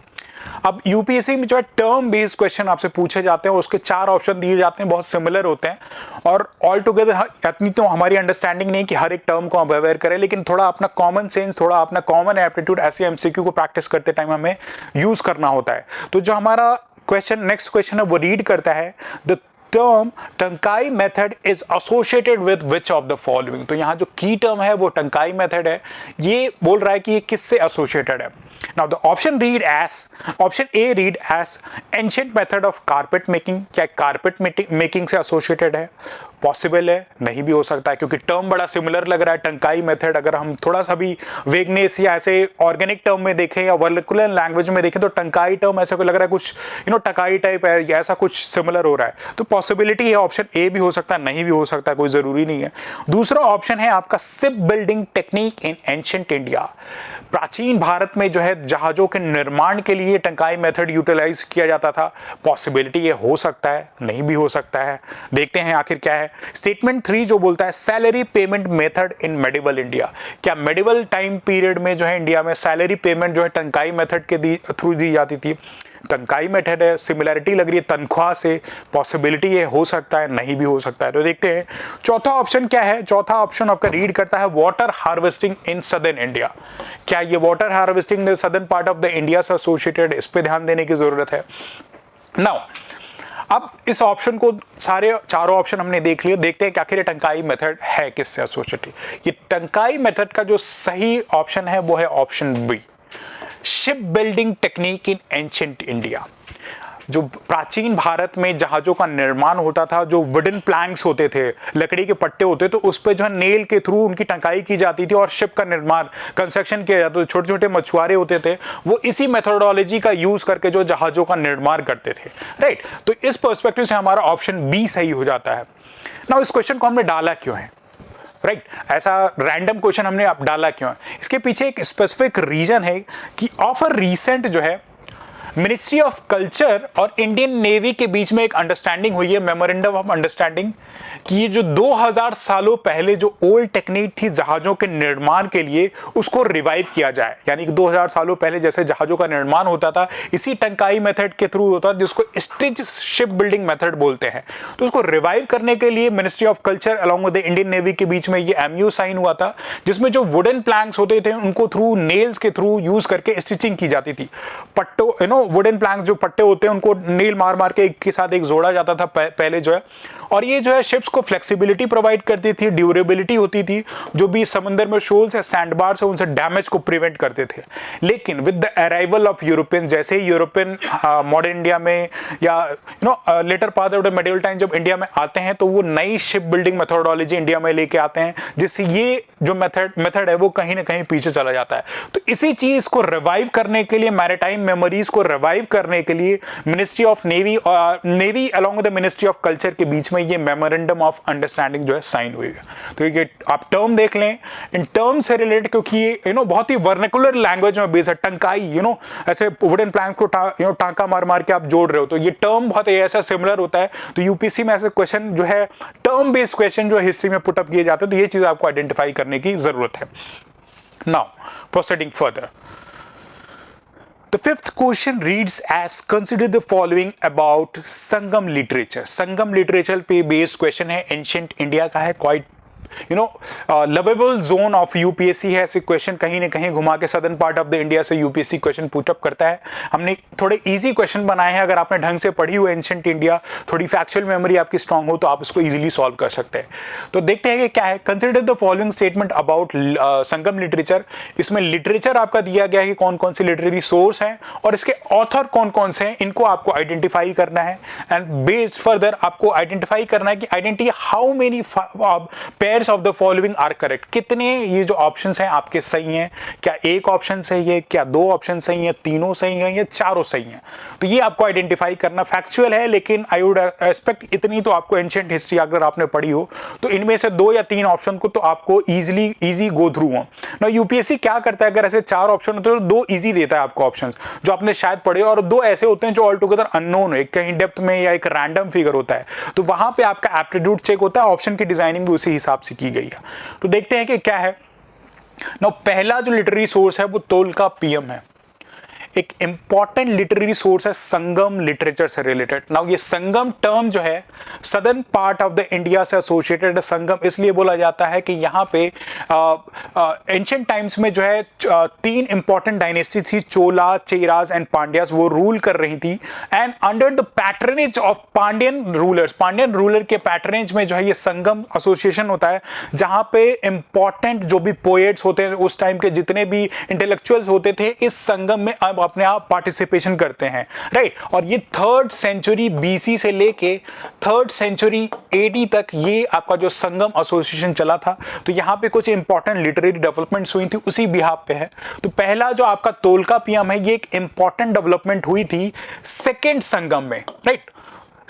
अब यूपीएससी में जो है टर्म बेस्ड क्वेश्चन आपसे पूछे जाते हैं, उसके 4 ऑप्शन दिए जाते हैं, बहुत सिमिलर होते हैं और ऑल टुगेदर इतनी तो हमारी अंडरस्टैंडिंग नहीं कि हर एक टर्म को हम अवेयर करें, लेकिन थोड़ा अपना कॉमन सेंस, थोड़ा अपना कॉमन एप्टीट्यूड ऐसे एमसीक्यू को प्रैक्टिस करते टाइम हमें यूज करना होता है। तो जो हमारा नेक्स्ट क्वेश्चन है वो रीड करता है, the term Tankai method is associated with which of the following. तो यहां जो की टर्म है वो टंकाई मेथड है। ये बोल रहा है कि ये किससे एसोसिएटेड है। Now the option read S, option A read S ancient method of carpet making. क्या कारपेट मेकिंग से एसोसिएटेड है? पॉसिबल है, नहीं भी हो सकता है, क्योंकि टर्म बड़ा सिमिलर लग रहा है। टंकाई मेथड अगर हम थोड़ा सा भी वेगनेस या ऐसे ऑर्गेनिक टर्म में देखें या वर्नाकुलर लैंग्वेज में देखें तो टंकाई टर्म ऐसा कोई लग रहा है कुछ टकाई टाइप है या ऐसा कुछ सिमिलर हो रहा है। तो पॉसिबिलिटी है, ऑप्शन ए भी हो सकता है, नहीं भी हो सकता है, कोई जरूरी नहीं है। दूसरा ऑप्शन है आपका ship building technique in ancient India. प्राचीन भारत में जो है जहाजों के निर्माण के लिए टंकाई मेथड यूटिलाइज किया जाता था। पॉसिबिलिटी ये हो सकता है, नहीं भी हो सकता है, देखते हैं आखिर क्या है। स्टेटमेंट 3 जो बोलता है salary payment method in medieval India. क्या मेडिवल टाइम पीरियड में जो है इंडिया में सैलरी पेमेंट जो है टंकाई मेथड के थ्रू दी जाती थी? टंकाई मेथड है, सिमिलरिटी लग रही है तनख्वाह से, पॉसिबिलिटी ये हो सकता है, नहीं भी हो सकता है। तो देखते हैं चौथा ऑप्शन क्या है। चौथा ऑप्शन आपका रीड करता है water harvesting in southern India. क्या ये water harvesting in southern part of the India से एसोसिएटेड? इस पे ध्यान देने की जरूरत है। नाउ अब इस ऑप्शन को सारे चारों ऑप्शन हमने देख लिए, देखते हैं कि आखिर टंकाई मेथड है किससे एसोसिएटेड। ये टंकाई मेथड का जो सही ऑप्शन है वो है option B, ship building technique in ancient India. जो प्राचीन भारत में जहाज़ों का निर्माण होता था, जो वुडन प्लैंक्स होते थे, लकड़ी के पट्टे होते, तो उस पर जो है नेल के थ्रू उनकी टंकाई की जाती थी और शिप का निर्माण, कंस्ट्रक्शन किया जाता था। छोटे छोटे मछुआरे होते थे, वो इसी मेथोडोलॉजी का यूज़ करके जो जहाज़ों का निर्माण करते थे, राइट। तो इस पर्सपेक्टिव से हमारा ऑप्शन बी सही हो जाता है। नाउ इस क्वेश्चन को हमने डाला क्यों है, राइट ऐसा रैंडम क्वेश्चन हमने अब डाला क्यों है? इसके पीछे एक स्पेसिफिक रीजन है कि ऑफर रीसेंट जो है मिनिस्ट्री ऑफ कल्चर और इंडियन नेवी के बीच में एक अंडरस्टैंडिंग हुई है, मेमोरेंडम ऑफ अंडरस्टैंडिंग, कि ये जो 2000 सालों पहले जो ओल्ड टेक्निक थी जहाज़ों के निर्माण के लिए, उसको रिवाइव किया जाए। यानी कि 2000 सालों पहले जैसे जहाज़ों का निर्माण होता था इसी टंकाई मेथड के थ्रू होता, जिसको स्टिच शिप बिल्डिंग मेथड बोलते हैं। तो उसको रिवाइव करने के लिए ministry of culture along with the Indian navy के बीच में ये MOU साइन हुआ था, जिसमें जो वुडन प्लैंक्स होते थे उनको थ्रू नेल्स के थ्रू यूज करके स्टिचिंग की जाती थी। पट्टों वुडन प्लैंक्स जो पट्टे होते हैं उनको नेल मार मार के एक के साथ एक जोड़ा जाता था पहले जो है, और ये जो है शिप्स को फ्लेक्सिबिलिटी प्रोवाइड करती थी, ड्यूरेबिलिटी होती थी, जो भी समंदर में शोल्स या सैंडबार्स है उनसे डैमेज को प्रिवेंट करते थे। लेकिन with the arrival of European, जैसे ही यूरोपियन मॉडर्न इंडिया में या later part of the medieval time जब इंडिया में आते हैं, तो वो नई शिप बिल्डिंग मेथोडोलॉजी इंडिया में लेके आते हैं, जिससे ये जो मेथड है वो कहीं ना कहीं पीछे चला जाता है। तो इसी चीज को रिवाइव करने के लिए, मैरिटाइम मेमोरीज को रिवाइव करने के लिए ministry of navy along with the ministry of culture के बीच में ये मेमोरेंडम ऑफ अंडरस्टैंडिंग जो है साइन हुई है। तो ये आप टर्म देख लें, इन टर्म से रिलेटेड, क्योंकि ये बहुत ही वर्निकुलर लैंग्वेज में बेस है। टंकाई ऐसे वुडन प्लैंक को टांका मार मार के आप जोड़ रहे हो, तो ये टर्म बहुत ऐसा सिमिलर होता है। तो यूपीएससी में ऐसे क्वेश्चन जो है टर्म बेस्ड क्वेश्चन जो हिस्ट्री में पुटअप किए जाते हैं, तो ये चीज आपको आइडेंटिफाई करने की जरूरत है। Now proceeding further, the fifth question reads as consider the following about Sangam literature. Sangam literature पे बेस्ड क्वेश्चन है, एंशिएंट इंडिया का है, quite lovable zone of UPSC है। ऐसे क्वेश्चन कहीं ना कहीं घुमा के southern part of the India से यूपीएससी क्वेश्चन पुटअप करता है। हमने थोड़े इजी क्वेश्चन बनाए हैं, अगर आपने ढंग से पढ़ी हो एंशिएंट इंडिया, थोड़ी फैक्चुअल मेमोरी आपकी स्ट्रांग हो, तो आप इसको इजीली सॉल्व कर सकते हैं। तो देखते हैं कि क्या है। Consider the following statement about Sangam literature. इसमें लिटरेचर आपका दिया गया है कि कौन कौन से लिटरेरी सोर्स हैं और इसके ऑथर कौन कौन से हैं, इनको आपको आइडेंटिफाई करना है। एंड बेस्ड फर्दर आपको आइडेंटिफाई करना है कि identity how many pairs of the following are correct. कितने ये जो ऑप्शंस हैं आपके सही हैं, क्या एक ऑप्शन सही है, क्या दो ऑप्शन सही है, तीनों सही हैं या चारों सही हैं। तो ये आपको आइडेंटिफाई करना फैक्चुअल है, लेकिन आई वुड एक्सपेक्ट इतनी तो आपको एंशिएंट हिस्ट्री अगर आपने पढ़ी हो तो इनमें से दो या तीन ऑप्शन को तो आपको इजी गो थ्रू हो ना। यूपीएससी क्या करता है, अगर ऐसे चार ऑप्शन होते हैं तो दो इजी देता है आपको ऑप्शन जो आपने शायद पढ़े, और दो ऐसे होते हैं जो ऑल टुगेदर अननोन है, एक कहीं डेप्थ में या एक रैंडम फिगर होता है, तो वहां पे आपका एप्टीट्यूड चेक होता है। ऑप्शन की डिजाइनिंग भी उसी हिसाब से की गई है। तो देखते हैं कि क्या है। नाउ पहला जो लिटरेरी सोर्स है वो तोलकाप्पियम है। एक इंपॉर्टेंट लिटरेरी सोर्स है संगम लिटरेचर से रिलेटेड। नाउ ये संगम टर्म जो है southern part of the India से एसोसिएटेड है। संगम इसलिए बोला जाता है कि यहाँ पे एंशिएंट टाइम्स में जो है तीन इंपॉर्टेंट डायनेस्टी थी, चोला, चेराज एंड पांड्यास, वो रूल कर रही थी। And under the patronage of Pandyan rulers, Pandyan ruler के पैट्रनेज में जो है ये संगम एसोसिएशन होता है, जहाँ पे इंपॉर्टेंट जो भी पोएट्स होते हैं उस टाइम के, जितने भी इंटेलेक्चुअल्स होते थे, इस संगम में अब अपने आप पार्टिसिपेशन करते हैं, राइट। और ये 3rd सेंचुरी बीसी से लेके 3rd सेंचुरी एडी तक ये आपका जो संगम एसोसिएशन चला था। तो यहाँ पे कुछ इंपॉर्टेंट लिटरेरी डेवलपमेंट्स हुई थी, उसी बिहाफ पे है। तो पहला जो आपका तोलकाप्पियम है, ये एक इंपॉर्टेंट डेवलपमेंट हुई थी सेकेंड संगम में, राइट।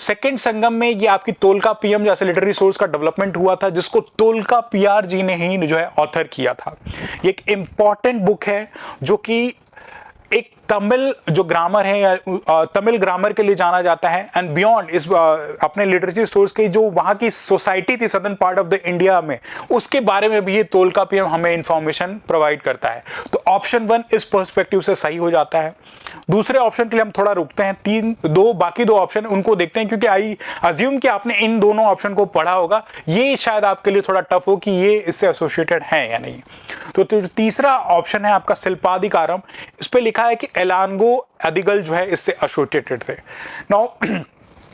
सेकेंड संगम में ये आपकी तोलकाप्पियम जैसे लिटरेरी सोर्स का डेवलपमेंट हुआ था, जिसको तोलकाप्पियार जी ने ही जो है ऑथर किया था। ये एक इंपॉर्टेंट बुक है जो कि एक तमिल जो ग्रामर है या तमिल ग्रामर के लिए जाना जाता है। एंड बियॉन्ड इस अपने लिटरेचर सोर्स के जो वहाँ की सोसाइटी थी southern part of the India में, उसके बारे में भी ये तोलकाप्पियम हमें इंफॉर्मेशन प्रोवाइड करता है। तो ऑप्शन 1 इस पर्सपेक्टिव से सही हो जाता है। दूसरे ऑप्शन के लिए हम थोड़ा रुकते हैं, बाकी दो ऑप्शन उनको देखते हैं, क्योंकि आई अज्यूम कि आपने इन दोनों ऑप्शन को पढ़ा होगा। ये शायद आपके लिए थोड़ा टफ हो कि ये इससे एसोसिएटेड है या नहीं। तो तीसरा ऑप्शन है आपका शिल्पाधिकारम। इस पे लिखा है कि एलांगो अदिगल जो है इससे एसोसिएटेड थे। नाउ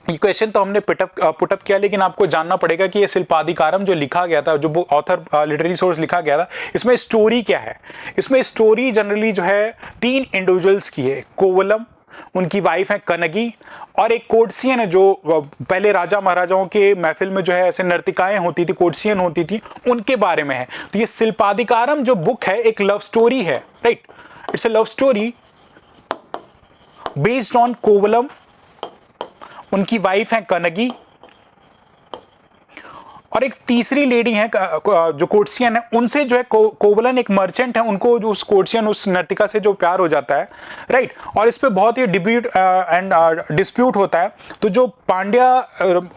ये क्वेश्चन तो हमने पुटअप किया, लेकिन आपको जानना पड़ेगा कि ये शिल्पाधिकारम जो लिखा गया था, जो ऑथर लिटरेरी सोर्स लिखा गया था, इसमें स्टोरी क्या है। इसमें स्टोरी जनरली जो है 3 इंडिविजुअल्स की है, कोवलम, उनकी वाइफ है कनगी, और एक कोर्टसियन है जो पहले राजा महाराजाओं के महफिल में जो है ऐसे नर्तिकाएं होती थी, कोर्टसियन होती थी, उनके बारे में है। तो ये शिल्पाधिकारम जो बुक है एक लव स्टोरी है, right, it's a love story based on Kovalam. उनकी वाइफ है कनगी, और एक तीसरी लेडी है जो कोर्टसियन है, उनसे जो है कोवलन एक मर्चेंट है, उनको जो उस कोर्टसियन उस नर्तिका से जो प्यार हो जाता है, राइट। और इस पे बहुत ही डिस्प्यूट होता है। तो जो पांड्या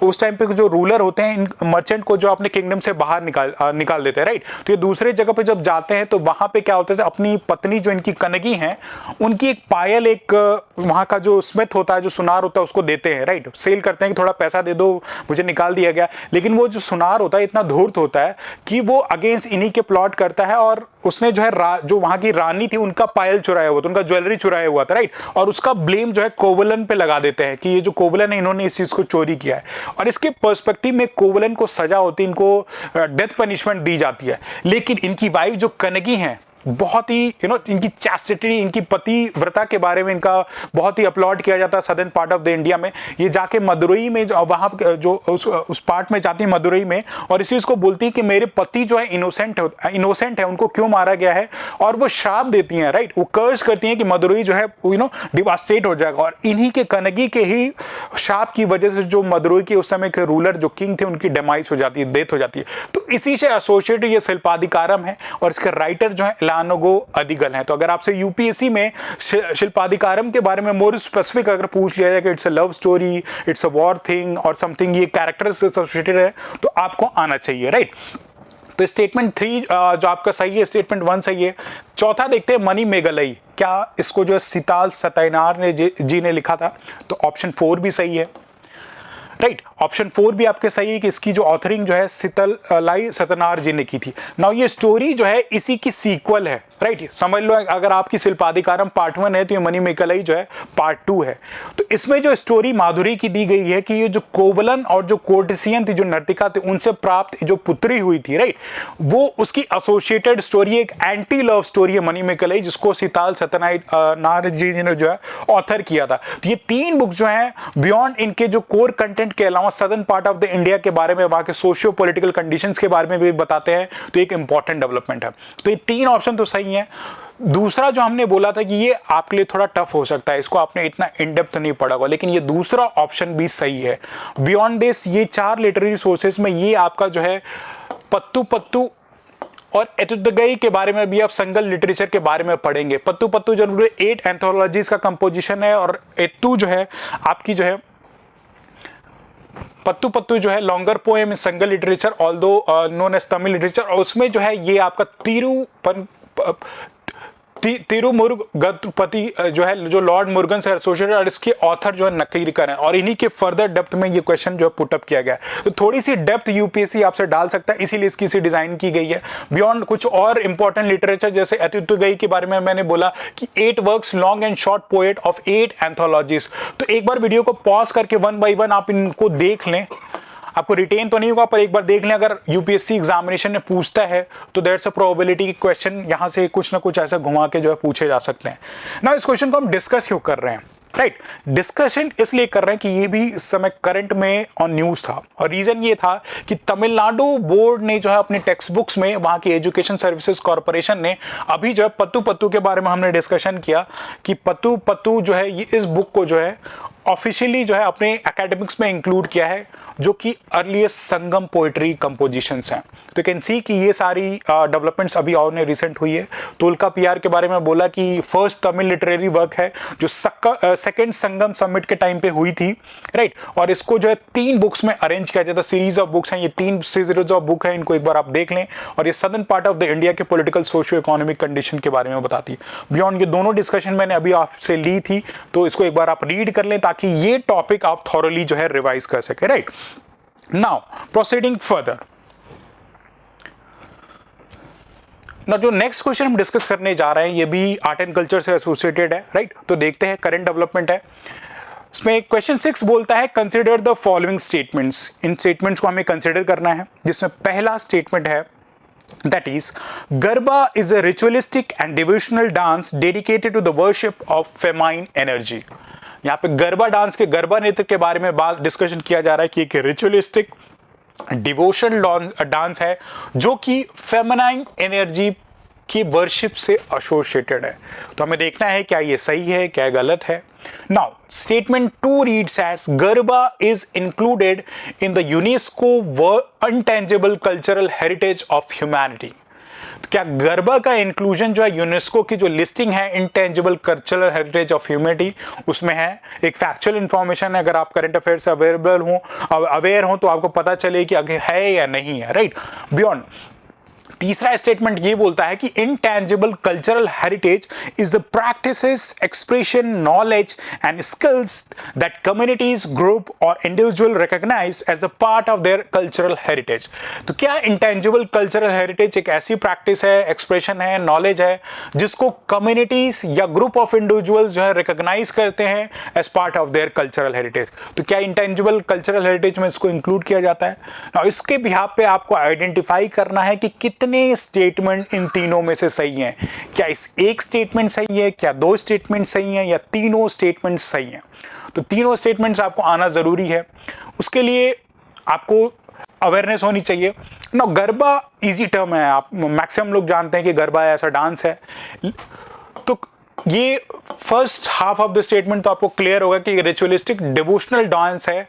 उस टाइम पे जो रूलर होते हैं, इन मर्चेंट को जो अपने किंगडम से बाहर निकाल देते हैं, राइट। तो ये दूसरे जगह पे जब जाते हैं तो वहां पे क्या होता है, अपनी पत्नी जो इनकी कनगी है उनकी एक पायल, एक वहां का जो स्मिथ होता है, जो सुनार होता है, उसको देते हैं, राइट। सेल करते हैं कि थोड़ा पैसा दे दो, मुझे निकाल दिया गया। लेकिन वो जो सुनार होता है इतना धूर्त होता है कि वो अगेंस्ट इन्हीं के प्लॉट करता है, और उसने जो है जो वहां की रानी थी उनका पायल चुराया हुआ था, उनका ज्वेलरी चुराया हुआ था, राइट। और उसका ब्लेम जो है कोवलन पे लगा देते हैं कि ये जो कोवलन है इन्होंने इस चीज को चोरी किया है। और इसके पर्सपेक्टिव में कोवलन को सजा होती है, इनको डेथ पनिशमेंट दी जाती है। लेकिन इनकी वाइफ जो कनगी है बहुत ही इनकी चैस्टिटी, इनकी पतिव्रता के बारे में इनका बहुत ही अपलॉड किया जाता है southern part of the India में। ये जाके मदुरई में वहां जो उस पार्ट में जाती है मदुरई में, और इस चीज को बोलती है कि मेरे पति जो है इनोसेंट है, उनको क्यों मारा गया है। और वो श्राप देती हैं, राइट, वो कर्ज करती हैं कि मदुरई जो है डिवास्टेट हो जाएगा। और इन्हीं के कनगी के ही श्राप की वजह से जो मदुरई के उस समय के रूलर जो किंग थे उनकी डेमाइस हो जाती है, डेथ हो जाती है। तो इसी से एसोसिएटेड ये शिल्पाधिकारम है, और इसके राइटर जो है लानोगो अदिगल हैं। तो अगर आपसे यूपीएससी में शिल्पाधिकारम के बारे में मोर स्पेसिफिक अगर पूछ लिया जाए कि it's a love story, it's a war thing और समथिंग, ये कैरेक्टर्स से एसोसिएटेड है, तो आपको आना चाहिए, राइट। तो स्टेटमेंट 3 जो आपका सही है, स्टेटमेंट 1 सही है। चौथा देखते हैं मणि मेघालय, क्या इसको जो सीताल सत्यनारायण ने जी ने लिखा था? तो ऑप्शन 4 भी सही है, राइट। ऑप्शन 4 भी आपके सही है कि इसकी जो ऑथरिंग जो है लाई सत्यनारायण जी ने की थी। नाउ ये स्टोरी जो है इसी की सीक्वल है, राइट। समझ लो अगर आपकी शिल्पाधिकारम पार्ट 1 है तो ये मणि मेघालय जो है पार्ट 2 है। तो इसमें जो स्टोरी माधुरी की दी गई है कि ये जो कोवलन और जो कोर्टसियन थी, जो नर्तिका थी, उनसे प्राप्त जो पुत्री हुई थी, राइट, वो उसकी एसोसिएटेड स्टोरी, एक एंटी लव स्टोरी है मणि मेघालय, जिसको सीताल सत्यनारायण जी ने जो है ऑथर किया था। तो ये 3 बुक जो है बियॉन्ड इनके जो कोर कंटेंट के अलावा southern part of the India के बारे में, वहां के सोशियो पॉलिटिकल कंडीशंस के बारे में भी बताते हैं। तो एक इंपॉर्टेंट डेवलपमेंट है। तो ये 3 ऑप्शन तो सही है। दूसरा जो हमने बोला था कि ये आपके लिए थोड़ा टफ हो सकता है, इसको आपने इतना इन डेप्थ नहीं पढ़ा होगा, लेकिन ये दूसरा ऑप्शन भी सही है। बियॉन्ड दिस ये 4 लिटरेरी सोर्सेस में ये आपका जो है पत्तू पत्तू और एतुतगई के बारे में भी आप संगल लिटरेचर के बारे में पढ़ेंगे। पत्तू पत्तू जरूर 8 एंथोलॉजीज का कंपोजिशन है, और एत्तू जो है आपकी जो है पत्तू पत्तू जो है longer poem in Sangam literature, although known as Tamil literature, और उसमें जो है ये आपका तिरुमुरुगपति जो है जो लॉर्ड मुर्गन से एसोसिएटेड, और इसके ऑथर जो है नकीरकर हैं, और इन्हीं के फर्दर डेप्थ में ये क्वेश्चन जो है पुटअप किया गया है। तो थोड़ी सी डेप्थ यूपीएससी आपसे डाल सकता है, इसीलिए इसकी सी डिजाइन की गई है। बियॉन्ड कुछ और इंपॉर्टेंट लिटरेचर जैसे एतुतगई के बारे में मैंने बोला कि 8 works long and short poet of 8 anthologies. तो एक बार वीडियो को पॉज करके 1 बाय 1 आप इनको देख लें। आपको रिटेन तो नहीं होगा, पर एक बार देख लें, अगर यूपीएससी एग्जामिनेशन में पूछता है तो दैट्स अ प्रोबेबिलिटी कि क्वेश्चन यहां से कुछ ना कुछ ऐसा घुमा के जो है पूछे जा सकते हैं ना। इस क्वेश्चन को हम डिस्कस क्यों कर रहे हैं, राइट? डिस्कशन इसलिए कर रहे हैं कि ये भी इस समय करंट में ऑन न्यूज था, और रीजन ये था कि तमिलनाडु बोर्ड ने जो है अपने टेक्स्ट बुक्स में, वहां की एजुकेशन सर्विसेज कॉर्पोरेशन ने अभी जो है पत्तू पत्तू के बारे में हमने डिस्कशन किया कि पत्तू पत्तू जो है ये इस बुक को जो है ऑफिशियली जो है अपने एकेडमिक्स में इंक्लूड किया है, जो कि अर्लीस्ट संगम पोएट्री कंपोजिशंस हैं। तो यू कैन सी कि ये सारी डेवलपमेंट्स अभी और ने रिसेंट हुई है। तोलकापियार के बारे में बोला कि फर्स्ट तमिल लिटरेरी वर्क है जो सेकंड संगम समिट के टाइम पे हुई थी, राइट। और इसको जो है 3 बुक्स में अरेंज किया जाता है, सीरीज ऑफ बुक्स हैं, ये 3 सीरीज ऑफ बुक है, इनको एक बार आप देख लें। और ये southern part of the India के पॉलिटिकल सोशियो इकोनॉमिक कंडीशन के बारे में बताती है। बियॉन्ड ये दोनों डिस्कशन मैंने अभी आपसे ली थी, तो इसको एक बार आप रीड कर लें ताकि ये टॉपिक आप थॉरली जो है रिवाइज कर सके, राइट। नाउ प्रोसीडिंग फर्दर, ना जो नेक्स्ट क्वेश्चन हम डिस्कस करने जा रहे हैं ये भी आर्ट एंड कल्चर से एसोसिएटेड है, राइट। तो देखते हैं, करंट डेवलपमेंट है। इसमें क्वेश्चन 6 बोलता है consider the following statements. In statements को हमें कंसिडर करना है, जिसमें पहला स्टेटमेंट है That is, Garba is a ritualistic and devotional dance dedicated to the worship of feminine energy. यहाँ पे गरबा डांस के गरबा नृत्य के बारे में बात डिस्कशन किया जा रहा है कि एक रिचुअलिस्टिक डिवोशनल डांस है जो कि फेमिनाइन एनर्जी की वर्शिप से एसोसिएटेड है। तो हमें देखना है क्या ये सही है क्या गलत है। Now, statement 2 reads as Garba is included in the UNESCO Intangible Cultural Heritage of Humanity. तो क्या गरबा का इंक्लूजन जो है यूनेस्को की जो लिस्टिंग है intangible cultural heritage of humanity उसमें है। एक फैक्चुअल इंफॉर्मेशन है, अगर आप करंट अफेयर से अवेयर हो तो आपको पता चले कि अगर है या नहीं है, राइट। बियॉन्ड तीसरा स्टेटमेंट ये बोलता है कि intangible cultural heritage is the practices, expression, knowledge and skills that communities, group और individual recognised as a part of their cultural heritage. तो क्या इंटेंजिबल कल्चरल हेरिटेज एक ऐसी प्रैक्टिस है, एक्सप्रेशन है, नॉलेज है जिसको कम्युनिटीज या ग्रुप ऑफ इंडिविजुअल्स जो है रिकॉग्नाइज करते हैं as part of their cultural heritage. तो क्या इंटेंजिबल कल्चरल हेरिटेज में इसको इंक्लूड किया जाता है? और इसके बिहाफ पे आपको आइडेंटिफाई करना है कि कितने स्टेटमेंट इन तीनों में से सही हैं। क्या इस एक स्टेटमेंट सही है, क्या दो स्टेटमेंट सही हैं, या तीनों स्टेटमेंट सही हैं? तो तीनों स्टेटमेंट्स आपको आना जरूरी है। उसके लिए आपको अवेयरनेस होनी चाहिए ना। गरबा इजी टर्म है, आप मैक्सिमम लोग जानते हैं कि गरबा ऐसा डांस है। तो ये first half of the statement तो आपको क्लियर होगा कि रिचुअलिस्टिक डिवोशनल डांस है,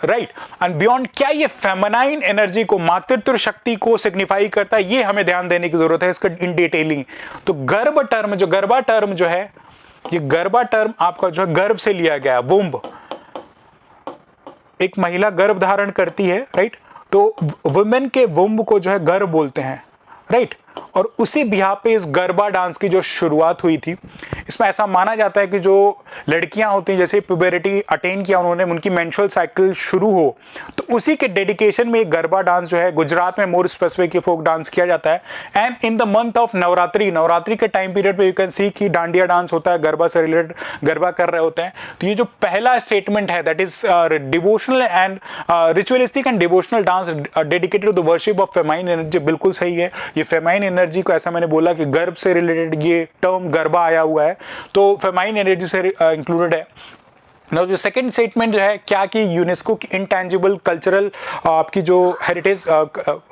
राइट। एंड बियॉन्ड क्या ये फेमिनाइन एनर्जी को, मातृत्व शक्ति को सिग्निफाई करता है, ये हमें ध्यान देने की जरूरत है इसका इन डिटेलिंग। तो गरबा टर्म जो है ये गरबा टर्म आपका जो है गर्भ से लिया गया है, वुम्ब। एक महिला गर्भ धारण करती है, राइट। तो वुमेन के वुम्ब को जो है गर्भ बोलते हैं, राइट। और उसी बिहाफ पे इस गरबा डांस की जो शुरुआत हुई थी, इसमें ऐसा माना जाता है कि जो लड़कियां होती हैं जैसे प्यूबरिटी अटेन किया उन्होंने, उनकी मेंस्ट्रुअल साइकिल शुरू हो तो उसी के डेडिकेशन में एक गरबा डांस जो है गुजरात में मोर स्पेसिफिक ये फोक डांस किया जाता है। And in the month of Navratri के टाइम पीरियड पे यू कैन सी कि डांडिया डांस होता है, गरबा से रिलेटेड गरबा कर रहे होते हैं। तो ये जो पहला स्टेटमेंट है that is devotional and ritualistic and devotional dance dedicated to the worship of feminine energy, बिल्कुल सही है। ये फेमाइन एनर्जी को, ऐसा मैंने बोला कि गर्भ से रिलेटेड ये टर्म गरबा आया हुआ है, तो फेमाइन एनर्जी से इंक्लूडेड है। नाउ जो सेकंड स्टेटमेंट जो है क्या कि यूनेस्को की इंटेंजिबल कल्चरल आपकी जो हेरिटेज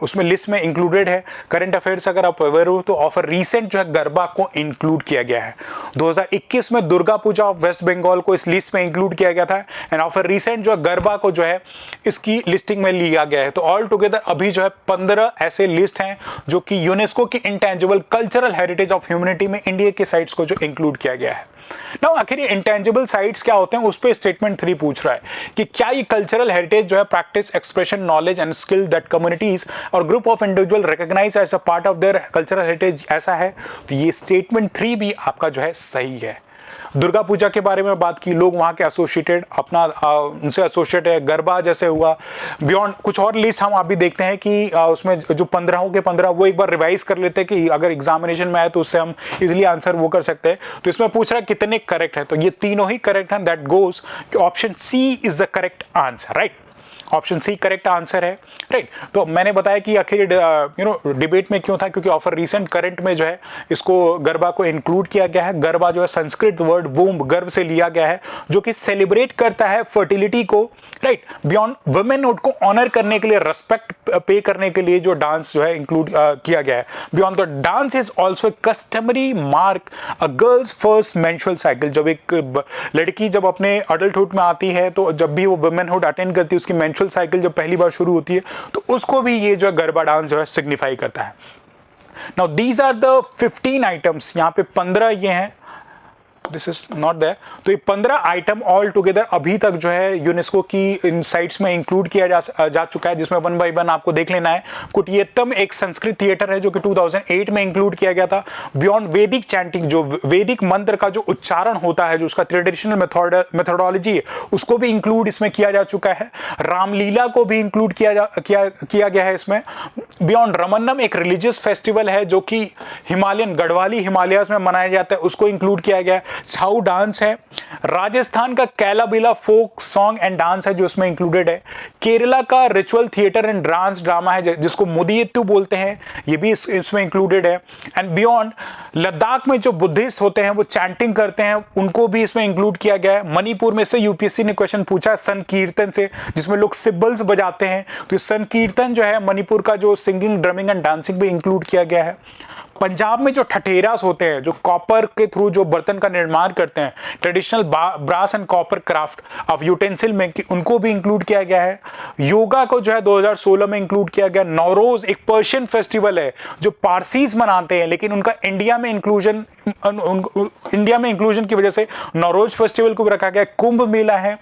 उसमें लिस्ट में इंक्लूडेड है। करंट अफेयर्स अगर आप अवेयर हो तो ऑफर रीसेंट जो है गरबा को इंक्लूड किया गया है। 2021 में दुर्गा पूजा ऑफ वेस्ट बंगाल को इस लिस्ट में इंक्लूड किया गया था एंड ऑफर रीसेंट जो है गरबा को जो है इसकी लिस्टिंग में लिया गया है। तो ऑल टुगेदर अभी जो है 15 ऐसे लिस्ट हैं जो कि यूनेस्को की intangible cultural heritage of humanity में इंडिया के साइट्स को जो इंक्लूड किया गया है। नाउ आखिर ये इंटेंजिबल साइट्स क्या होते हैं उस पे स्टेटमेंट 3 पूछ रहा है कि क्या ये कल्चरल हेरिटेज जो है practice, expression, knowledge and skill that communities और group of individual recognise as a part of their cultural heritage ऐसा है। तो ये स्टेटमेंट 3 भी आपका जो है सही है। दुर्गा पूजा के बारे में बात की, लोग वहाँ के एसोसिएटेड अपना उनसे एसोसिएट है, गरबा जैसे हुआ। बियॉन्ड कुछ और लिस्ट हम आप भी देखते हैं कि उसमें जो 15 हो के 15 वो एक बार रिवाइज कर लेते हैं कि अगर एग्जामिनेशन में आए तो उससे हम इजीली आंसर वो कर सकते हैं। तो इसमें पूछ रहा है कितने करेक्ट है, तो ये तीनों ही करेक्ट हैं। दैट गोज कि option C is the correct answer, right. Option C correct answer है, राइट। तो मैंने बताया कि आखिर डिबेट में क्यों था, क्योंकि ऑफर रीसेंट करंट में जो है इसको गरबा को इंक्लूड किया गया है। गरबा जो है संस्कृत वर्ड वूम्ब, गर्भ से लिया गया है, जो कि सेलिब्रेट करता है फर्टिलिटी को, राइट। बियॉन्ड वुमेनहुड को ऑनर करने के लिए, रेस्पेक्ट पे करने के लिए जो डांस जो है इंक्लूड किया गया है। Beyond the dance is also customary mark a girls first menstrual cycle. जब एक लड़की जब अपने अडल्टहुड में आती है तो जब भी वो वुमेनहुड अटेंड करती है उसकी मेंस्ट्रुअल साइकिल जब पहली बार शुरू होती है तो उसको भी ये जो गरबा डांस जो है सिग्निफाई करता है। Now these are the 15 items, यहाँ पे 15 ये हैं, दिस इज नॉट देयर। तो ये 15 आइटम ऑल टुगेदर अभी तक जो है यूनेस्को की इन साइट्स में इंक्लूड किया जा चुका है, जिसमें 1 बाय 1 आपको देख लेना है। कुटियत्तम एक संस्कृत थिएटर है जो कि 2008 में इंक्लूड किया गया था। बियॉन्ड वेदिक चैंटिंग, जो वैदिक मंत्र का जो उच्चारण होता है, जो उसका ट्रेडिशनल मेथोडोलॉजी है, उसको भी इंक्लूड इसमें किया जा चुका है। रामलीला को भी इंक्लूड किया गया है इसमें। बियॉन्ड रमन्नम एक रिलीजियस फेस्टिवल है जो कि हिमालयन गढ़वाली हिमालयाज में मनाया जाता है, उसको इंक्लूड किया गया है। छाऊ डांस है, राजस्थान का कैलाबिला फोक सॉन्ग एंड डांस है जो इसमें इंक्लूडेड है, केरला का ritual theatre and dance drama है जिसको मुदियट्टू बोलते हैं, ये भी इसमें इंक्लूडेड है। एंड बियॉन्ड, लद्दाख में जो बुद्धिस्ट होते हैं वो चैंटिंग करते हैं, उनको भी इसमें इंक्लूड किया गया है। मणिपुर में से यूपीएससी ने क्वेश्चन पूछा है संकीर्तन से, जिसमें लोग सिम्बल्स बजाते हैं, तो संकीर्तन जो है मणिपुर का जो सिंगिंग, ड्रमिंग एंड डांसिंग भी इंक्लूड किया गया है। पंजाब में जो ठठेरास होते हैं, जो कॉपर के थ्रू जो बर्तन का निर्माण करते हैं, traditional brass and copper craft of utensil में, उनको भी इंक्लूड किया गया है। योगा को जो है 2016 में इंक्लूड किया गया। नौरोज एक पर्शियन फेस्टिवल है जो पारसीज मनाते हैं, लेकिन उनका इंडिया में इंक्लूजन की वजह से नौरोज फेस्टिवल को भी रखा गया। कुंभ मेला है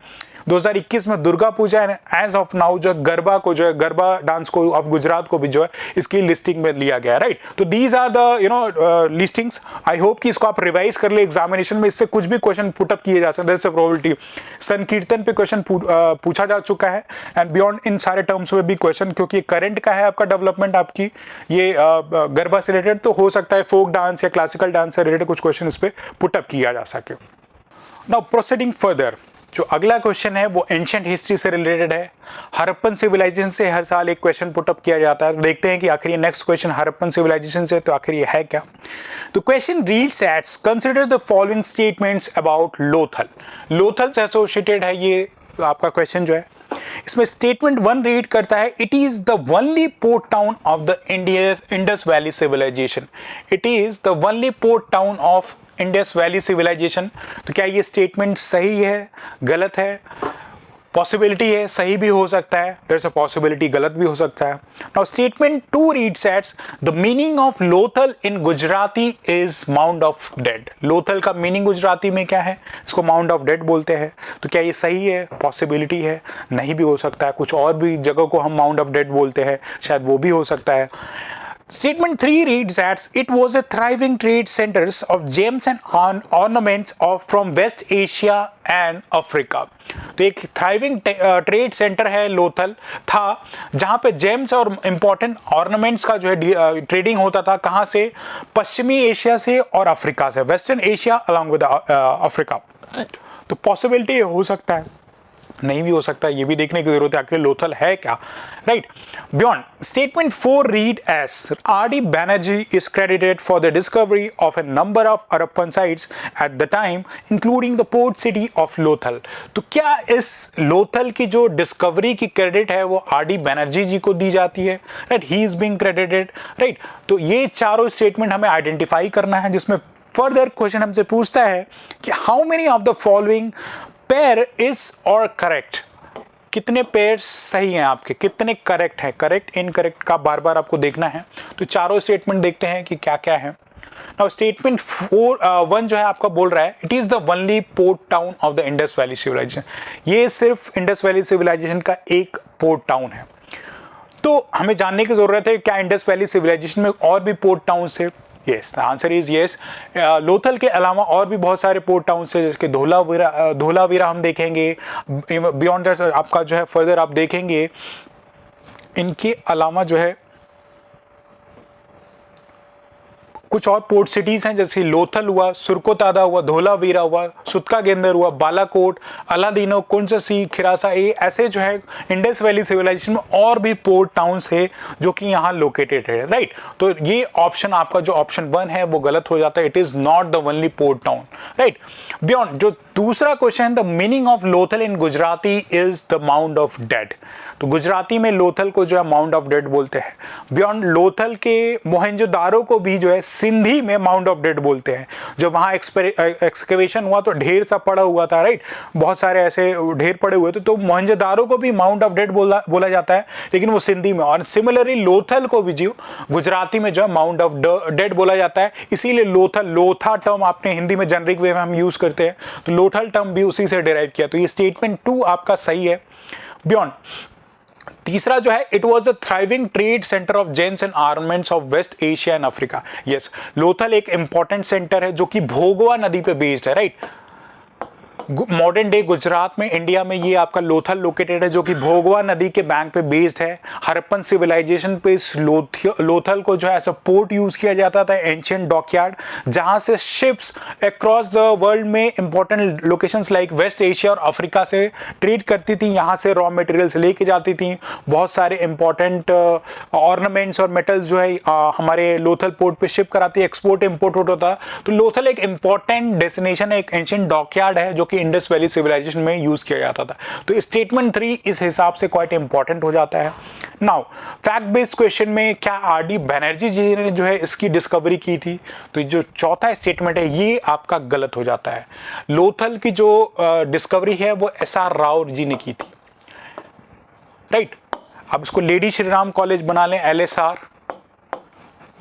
2021 में, दुर्गा पूजा है, एज ऑफ नाउ जो गरबा को जो है, गरबा डांस को ऑफ गुजरात को भी जो है इसकी लिस्टिंग में लिया गया, राइट। तो these are the listings. I hope कि इसको आप रिवाइज कर ले एग्जामिनेशन में, इससे कुछ भी क्वेश्चन पुटअप किए जा सकते हैं। देयर इज अ प्रोबेबिलिटी संकीर्तन पे क्वेश्चन पूछा जा चुका है, एंड बियॉन्ड इन सारे टर्म्स में भी क्वेश्चन, क्योंकि करंट का है आपका डेवलपमेंट, आपकी ये गरबा से रिलेटेड, तो हो सकता है फोक डांस या क्लासिकल डांस से रिलेटेड कुछ क्वेश्चन इस पर पुटअप किया जा सके। नाउ प्रोसीडिंग फर्दर, जो अगला क्वेश्चन है वो एंशिएंट हिस्ट्री से रिलेटेड है। हड़प्पन सिविलाइजेशन से हर साल एक क्वेश्चन पुटअप किया जाता है, तो देखते हैं कि आखिर ये नेक्स्ट क्वेश्चन हड़प्पन सिविलाइजेशन से, तो आखिर ये है क्या। तो question reads as consider the following statements about Lothal. Lothal से एसोसिएटेड है ये आपका क्वेश्चन जो है। इसमें स्टेटमेंट 1 रीड करता है, it is the only port town of the Indus valley civilisation. It is the only port town of Indus valley civilisation. तो क्या ये स्टेटमेंट सही है, गलत है? पॉसिबिलिटी है, सही भी हो सकता है, देयर इज अ पॉसिबिलिटी गलत भी हो सकता है। Now statement 2 reads as the meaning of Lothal in Gujarati is mound of dead. Lothal का मीनिंग गुजराती में क्या है? इसको माउंड ऑफ डेड बोलते हैं। तो क्या ये सही है? पॉसिबिलिटी है, नहीं भी हो सकता है, कुछ और भी जगह को हम माउंड ऑफ डेड बोलते हैं, शायद वो भी हो सकता है। Statement 3 reads as it was a thriving trade centers of gems and ornaments from West Asia and Africa. तो एक thriving ट्रेड सेंटर है लोथल था, जहाँ पे जेम्स और इंपॉर्टेंट ऑर्नामेंट्स का जो है ट्रेडिंग होता था। कहाँ से? पश्चिमी एशिया से और अफ्रीका से, western Asia along with Africa. तो पॉसिबिलिटी हो सकता है, नहीं भी हो सकता है, ये भी देखने की जरूरत है आखिर लोथल है क्या, right. Beyond statement 4 read S RD. Banerjee is credited for the discovery of A number of Harappan sites at the time including the port city of Lothal. तो क्या इस लोथल की जो डिस्कवरी की क्रेडिट है वो आर.डी. बैनर्जी जी को दी जाती है, right? He is being credited, right. तो ये चारों स्टेटमेंट हमें आइडेंटिफाई करना है, जिसमें फर्दर क्वेश्चन हमसे पूछता है कि how many of the following pair is और करेक्ट। कितने पेयर सही हैं आपके, कितने करेक्ट हैं? करेक्ट, इनकरेक्ट का बार बार आपको देखना है। तो चारों स्टेटमेंट देखते हैं कि क्या क्या है। नाउ स्टेटमेंट 1 जो है आपका बोल रहा है, it is the only port town of the Indus valley civilisation. ये सिर्फ इंडस वैली सिविलाइजेशन का एक पोर्ट टाउन है। तो हमें जानने की जरूरत है क्या इंडस वैली सिविलाइजेशन में और भी पोर्ट टाउन है? Yes, the answer is yes. Lothal के अलावा और भी बहुत सारे पोर्ट टाउन्स है, जैसे धोलावीरा हम देखेंगे। बियॉन्ड दैट आपका जो है फर्दर आप देखेंगे, इनके अलावा जो है कुछ और पोर्ट सिटीज हैं, जैसे लोथल हुआ, सुरकोतादा हुआ, धोलावीरा हुआ, सुतका गेंदर हुआ, बालाकोट, अलादीनो, कुंजसी, खिरासा, ऐसे जो है इंडस वैली सिविलाइजेशन में और भी पोर्ट टाउन्स है जो कि यहाँ लोकेटेड है, राइट। तो ये ऑप्शन आपका जो ऑप्शन 1 है वो गलत हो जाता है। It is not the only port town, right. Beyond जो दूसरा question, the meaning of Lothal in Gujarati is the mound of dead. तो गुजराती में लोथल को जो है माउंड ऑफ डेड बोलते हैं। बियॉन्ड लोथल के मोहनजोदारो को भी जो है सिंधी में माउंड ऑफ डेड बोलते हैं। जब वहाँ एक्सकेवेशन हुआ तो ढेर सा पड़ा हुआ था, राइट, बहुत सारे ऐसे ढेर पड़े हुए थे, तो मोहनजोदारो को भी माउंड ऑफ डेड बोला जाता है, लेकिन वो सिंधी में। और सिमिलरली लोथल को भी जो गुजराती में जो है माउंड ऑफ डेड बोला जाता है। इसीलिए लोथा टर्म आपने हिंदी में जेनरिक वे में हम यूज करते हैं, तो लोथल टर्म भी उसी से डिराइव किया। तो ये स्टेटमेंट 2 आपका सही है। बियॉन्ड तीसरा जो है, it was the thriving trade centre of gems and ornaments of West Asia and Africa. Yes, Lothal एक इंपॉर्टेंट सेंटर है जो कि भोगवा नदी पे बेस्ड है, राइट। मॉडर्न डे गुजरात में, इंडिया में ये आपका लोथल लोकेटेड है, जो कि भोगवा नदी के बैंक पे बेस्ड है। हड़प्पन सिविलाइजेशन पे इस लोथल को जो है एज अ पोर्ट यूज किया जाता था, एंशिएंट डॉकयार्ड, जहां से शिप्स अक्रॉस द वर्ल्ड में important locations like West Asia और अफ्रीका से ट्रेड करती थी, यहाँ से रॉ मटेरियल्स लेके जाती थी। बहुत सारे इंपॉर्टेंट ऑर्नामेंट्स और मेटल्स जो है हमारे लोथल पोर्ट पे शिप कराती है, एक्सपोर्ट इंपोर्ट होता था। तो लोथल एक इंपॉर्टेंट डेस्टिनेशन है, एक एंशिएंट डॉकयार्ड है जो कि इंडस वैली सिविलाइजेशन में यूज किया जाता था। तो स्टेटमेंट 3 इस हिसाब से क्वाइट इंपॉर्टेंट हो जाता है। नाउ फैक्ट बेस्ड क्वेश्चन में क्या आर.डी. बनर्जी जी ने जो है इसकी डिस्कवरी की थी? तो जो चौथा स्टेटमेंट है ये आपका गलत हो जाता है। लोथल की जो डिस्कवरी है वो एस.आर. राव जी ने की थी, राइट। अब इसको लेडी श्री राम कॉलेज बना लें, LSR,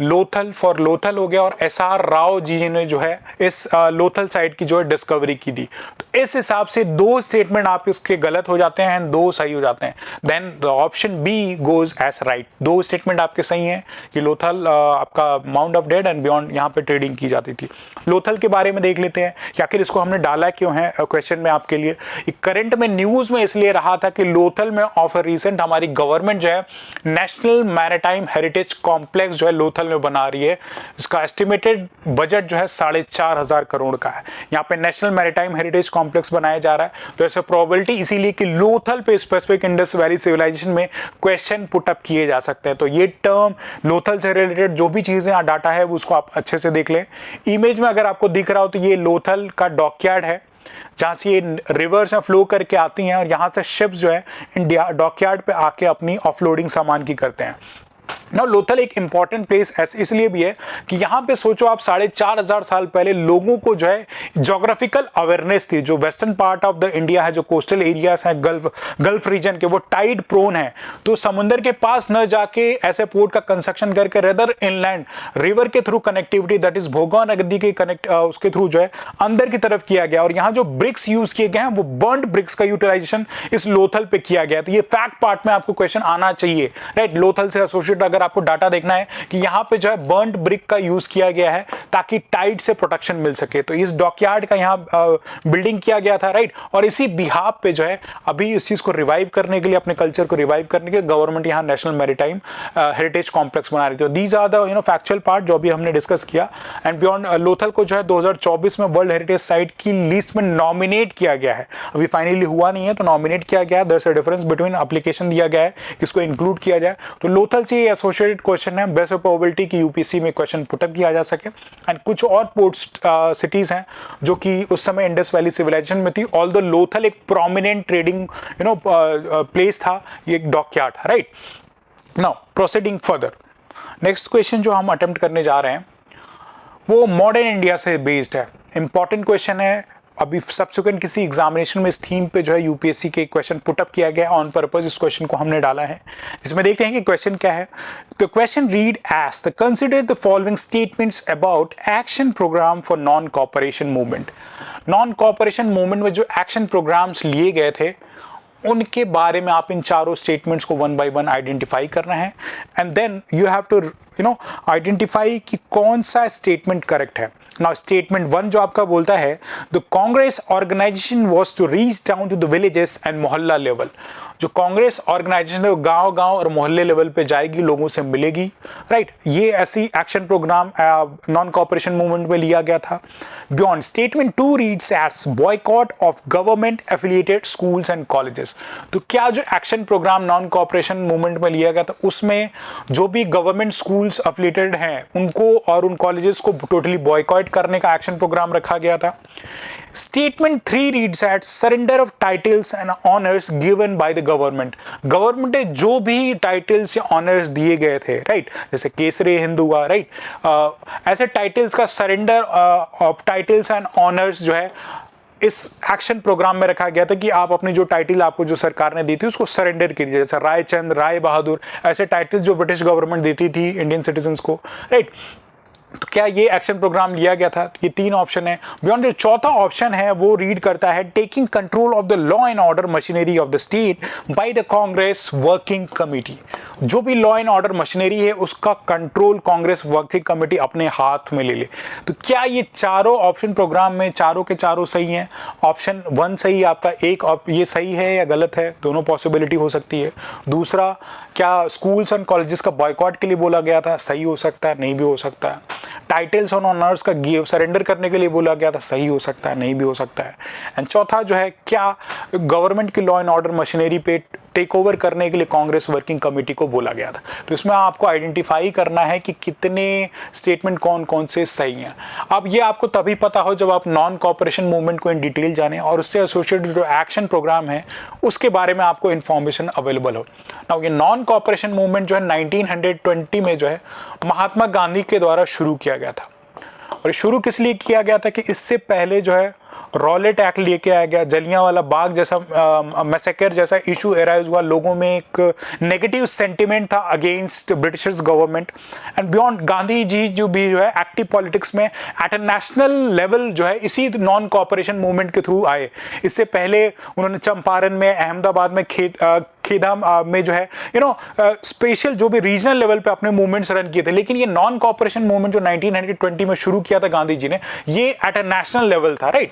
लोथल फॉर लोथल हो गया, और एस.आर. राव जी ने जो है इस लोथल साइट की जो है डिस्कवरी की थी। तो इस हिसाब से 2 स्टेटमेंट आप इसके गलत हो जाते हैं, 2 सही हो जाते हैं। Then the option B goes as right. 2 statement आपके सही हैं कि लोथल आपका mound of dead and beyond यहाँ पे ट्रेडिंग की जाती थी। लोथल के बारे में देख लेते हैं कि आखिर इसको हमने डाला क्यों है क्वेश्चन में आपके लिए। करंट में न्यूज में इसलिए रहा था कि लोथल में ऑफ रिसेंट हमारी गवर्नमेंट जो है नेशनल मैरिटाइम हेरिटेज कॉम्प्लेक्स जो है लोथल में बना रही है। इसका एस्टिमेटेड बजट जो है 4,500 करोड़ का है। यहाँ पे नेशनल मैरिटाइम हेरिटेज कॉम्प्लेक्स बनाया जा रहा है। तो ऐसे प्रोबेबिलिटी इसीलिए कि लोथल पे स्पेसिफिक इंडस वैली सिविलाइजेशन में क्वेश्चन पुट अप किए जा सकते हैं। तो ये टर्म लोथल से रिलेटेड जो भी चीजें डाटा है वो उसको आप अच्छे से देख लें। इमेज में अगर आपको दिख रहा हो तो ये लोथल का डॉकयार्ड है, जहां से ये रिवर्स में फ्लो करके आती हैं और यहाँ से शिप्स जो है इंडिया डॉकयार्ड पे आके अपनी ऑफलोडिंग सामान की करते हैं। ना लोथल एक इंपॉर्टेंट प्लेस इसलिए भी है कि यहाँ पे सोचो आप 4,500 साल पहले लोगों को जो है ज्योग्राफिकल अवेयरनेस थी। जो western part of the India है, जो कोस्टल एरियाज हैं गल्फ रीजन के, वो टाइड प्रोन है। तो समुद्र के पास न जाके ऐसे पोर्ट का कंस्ट्रक्शन करके रेदर इनलैंड रिवर के थ्रू कनेक्टिविटी, दैट इज भोगवा नदी के उसके थ्रू जो है अंदर की तरफ किया गया। और यहाँ जो ब्रिक्स यूज किए गए हैं वो बर्न्ड ब्रिक्स का यूटिलाइजेशन इस लोथल पे किया गया। तो ये फैक्ट पार्ट में आपको क्वेश्चन आना चाहिए, राइट। लोथल से एसोसिएट अगर आपको डाटा देखना है कि यहां पे जो है बर्न्ड ब्रिक का यूज किया गया है ताकि टाइड से प्रोटेक्शन मिल सके। तो इस डॉकयार्ड का यहां बिल्डिंग किया गया था, राइट। और इसी बिहाफ पे जो है अभी इस चीज को रिवाइव करने के लिए, अपने कल्चर को रिवाइव करने के लिए गवर्नमेंट यहां नेशनल मैरिटाइम हेरिटेज कॉम्प्लेक्स बना रही थी। These are the factual part जो अभी हमने डिस्कस किया। एंड बियॉन्ड लोथल को जो है 2024 में वर्ल्ड हेरिटेज साइट की लिस्ट में नॉमिनेट किया गया है। अभी फाइनली हुआ नहीं है, तो नॉमिनेट किया गया है। There is a difference between application दिया गया है किसको इंक्लूड किया जाए। तो लोथल से एसोसिएटेड क्वेश्चन है, बेस्ट प्रोबेबिलिटी की यूपीसी में क्वेश्चन पुटअप किया जा सके। एंड कुछ और पोर्ट सिटीज हैं जो कि उस समय इंडस वैली सिविलाइजेशन में थी। ऑल द लोथल एक प्रोमिनेंट ट्रेडिंग प्लेस था, ये एक डॉकयार्ड था, right. Now proceeding further, next question जो हम अटेम्प्ट करने जा रहे हैं वो मॉडर्न इंडिया से बेस्ड है। इंपॉर्टेंट क्वेश्चन है। अभी सब्सिक्वेंट किसी एग्जामिनेशन में इस थीम पे जो है यूपीएससी के क्वेश्चन पुटअप किया गया ऑन पर्पस, इस क्वेश्चन को हमने डाला है। इसमें देखते हैं कि क्वेश्चन क्या है। The question read as the consider the following statements about action programme for non cooperation movement. Non cooperation movement में जो एक्शन प्रोग्राम्स लिए गए थे उनके बारे में आप इन चारों स्टेटमेंट्स को 1 by 1 आइडेंटिफाई करना है। And then you have to identify कि कौन सा स्टेटमेंट करेक्ट है। नाउ स्टेटमेंट 1 जो आपका बोलता है the Congress organisation was to reach down to the villages and mohalla level. जो कांग्रेस ऑर्गेनाइजेशन है वो गांव-गांव और मोहल्ले लेवल पे जाएगी, लोगों से मिलेगी, राइट। ये ऐसी action programme non cooperation movement में लिया गया था। Beyond statement 2 reads as boycott of government affiliated schools and colleges. तो क्या जो action programme non cooperation movement में लिया गया था उसमें जो भी गवर्नमेंट स्कूल्स एफिलिएटेड हैं उनको और उन कॉलेजेस को टोटली बॉयकॉट करने का एक्शन प्रोग्राम रखा गया था। Statement 3 reads at surrender of titles and honours given by the government. Government ने जो भी टाइटल्स या ऑनर्स दिए गए थे, राइट, जैसे केसरी हिंद हुआ, राइट, ऐसे टाइटल्स का surrender of titles and honours जो है इस एक्शन प्रोग्राम में रखा गया था कि आप अपनी जो टाइटल आपको जो सरकार ने दी थी उसको सरेंडर कीजिए। जैसे रायचंद, राय बहादुर, ऐसे टाइटल जो ब्रिटिश गवर्नमेंट देती थी इंडियन सिटीजन्स को, राइट। तो क्या ये एक्शन प्रोग्राम लिया गया था? ये 3 ऑप्शन है। बियॉन्ड जो चौथा ऑप्शन है वो रीड करता है taking control of the law and order machinery of the state by the Congress working committee. जो भी लॉ एंड ऑर्डर मशीनरी है उसका कंट्रोल कांग्रेस वर्किंग कमेटी अपने हाथ में ले ले। तो क्या ये चारों ऑप्शन प्रोग्राम में चारों के चारों सही हैं? ऑप्शन 1 सही आपका, एक ये सही है या गलत है? दोनों पॉसिबिलिटी हो सकती है। दूसरा, क्या स्कूल्स एंड कॉलेजेस का बॉयकॉट के लिए बोला गया था? सही हो सकता है, नहीं भी हो सकता है। टाइटल्स ऑन ऑनर्स का गिव सरेंडर करने के लिए बोला गया था? सही हो सकता है, नहीं भी हो सकता है। एंड चौथा जो है, क्या गवर्नमेंट की लॉ एंड ऑर्डर मशीनरी पे टेक ओवर करने के लिए कांग्रेस वर्किंग कमेटी को बोला गया था? तो इसमें आपको आइडेंटिफाई करना है कि कितने स्टेटमेंट कौन कौन से सही हैं। अब ये आपको तभी पता हो जब आप नॉन कॉपरेशन मूवमेंट को इन डिटेल जाने और उससे एसोसिएटेड जो एक्शन प्रोग्राम है उसके बारे में आपको इन्फॉर्मेशन अवेलेबल हो। नाउ ये नॉन कॉपरेशन मूवमेंट जो है 1920 में जो है महात्मा गांधी के द्वारा शुरू किया गया था। और शुरू किस लिए किया गया था कि इससे पहले जो है रॉलेट एक्ट लेके आया गया, जलियांवाला बाग जैसा मैसेकर जैसा इशू एराइज हुआ, लोगों में एक नेगेटिव सेंटिमेंट था against Britishers government. And beyond Gandhi ji जो है एक्टिव पॉलिटिक्स में एट अ नेशनल लेवल जो है इसी नॉन कॉपरेशन मूवमेंट के थ्रू आए। इससे पहले उन्होंने चंपारण में, अहमदाबाद में, खेदा में जो है स्पेशल जो भी रीजनल लेवल पे अपने मूवमेंट्स रन किए थे। लेकिन ये नॉन कॉपरेशन मूवमेंट जो 1920 में शुरू किया था गांधी जी ने, ये एट अ नेशनल लेवल था, राइट।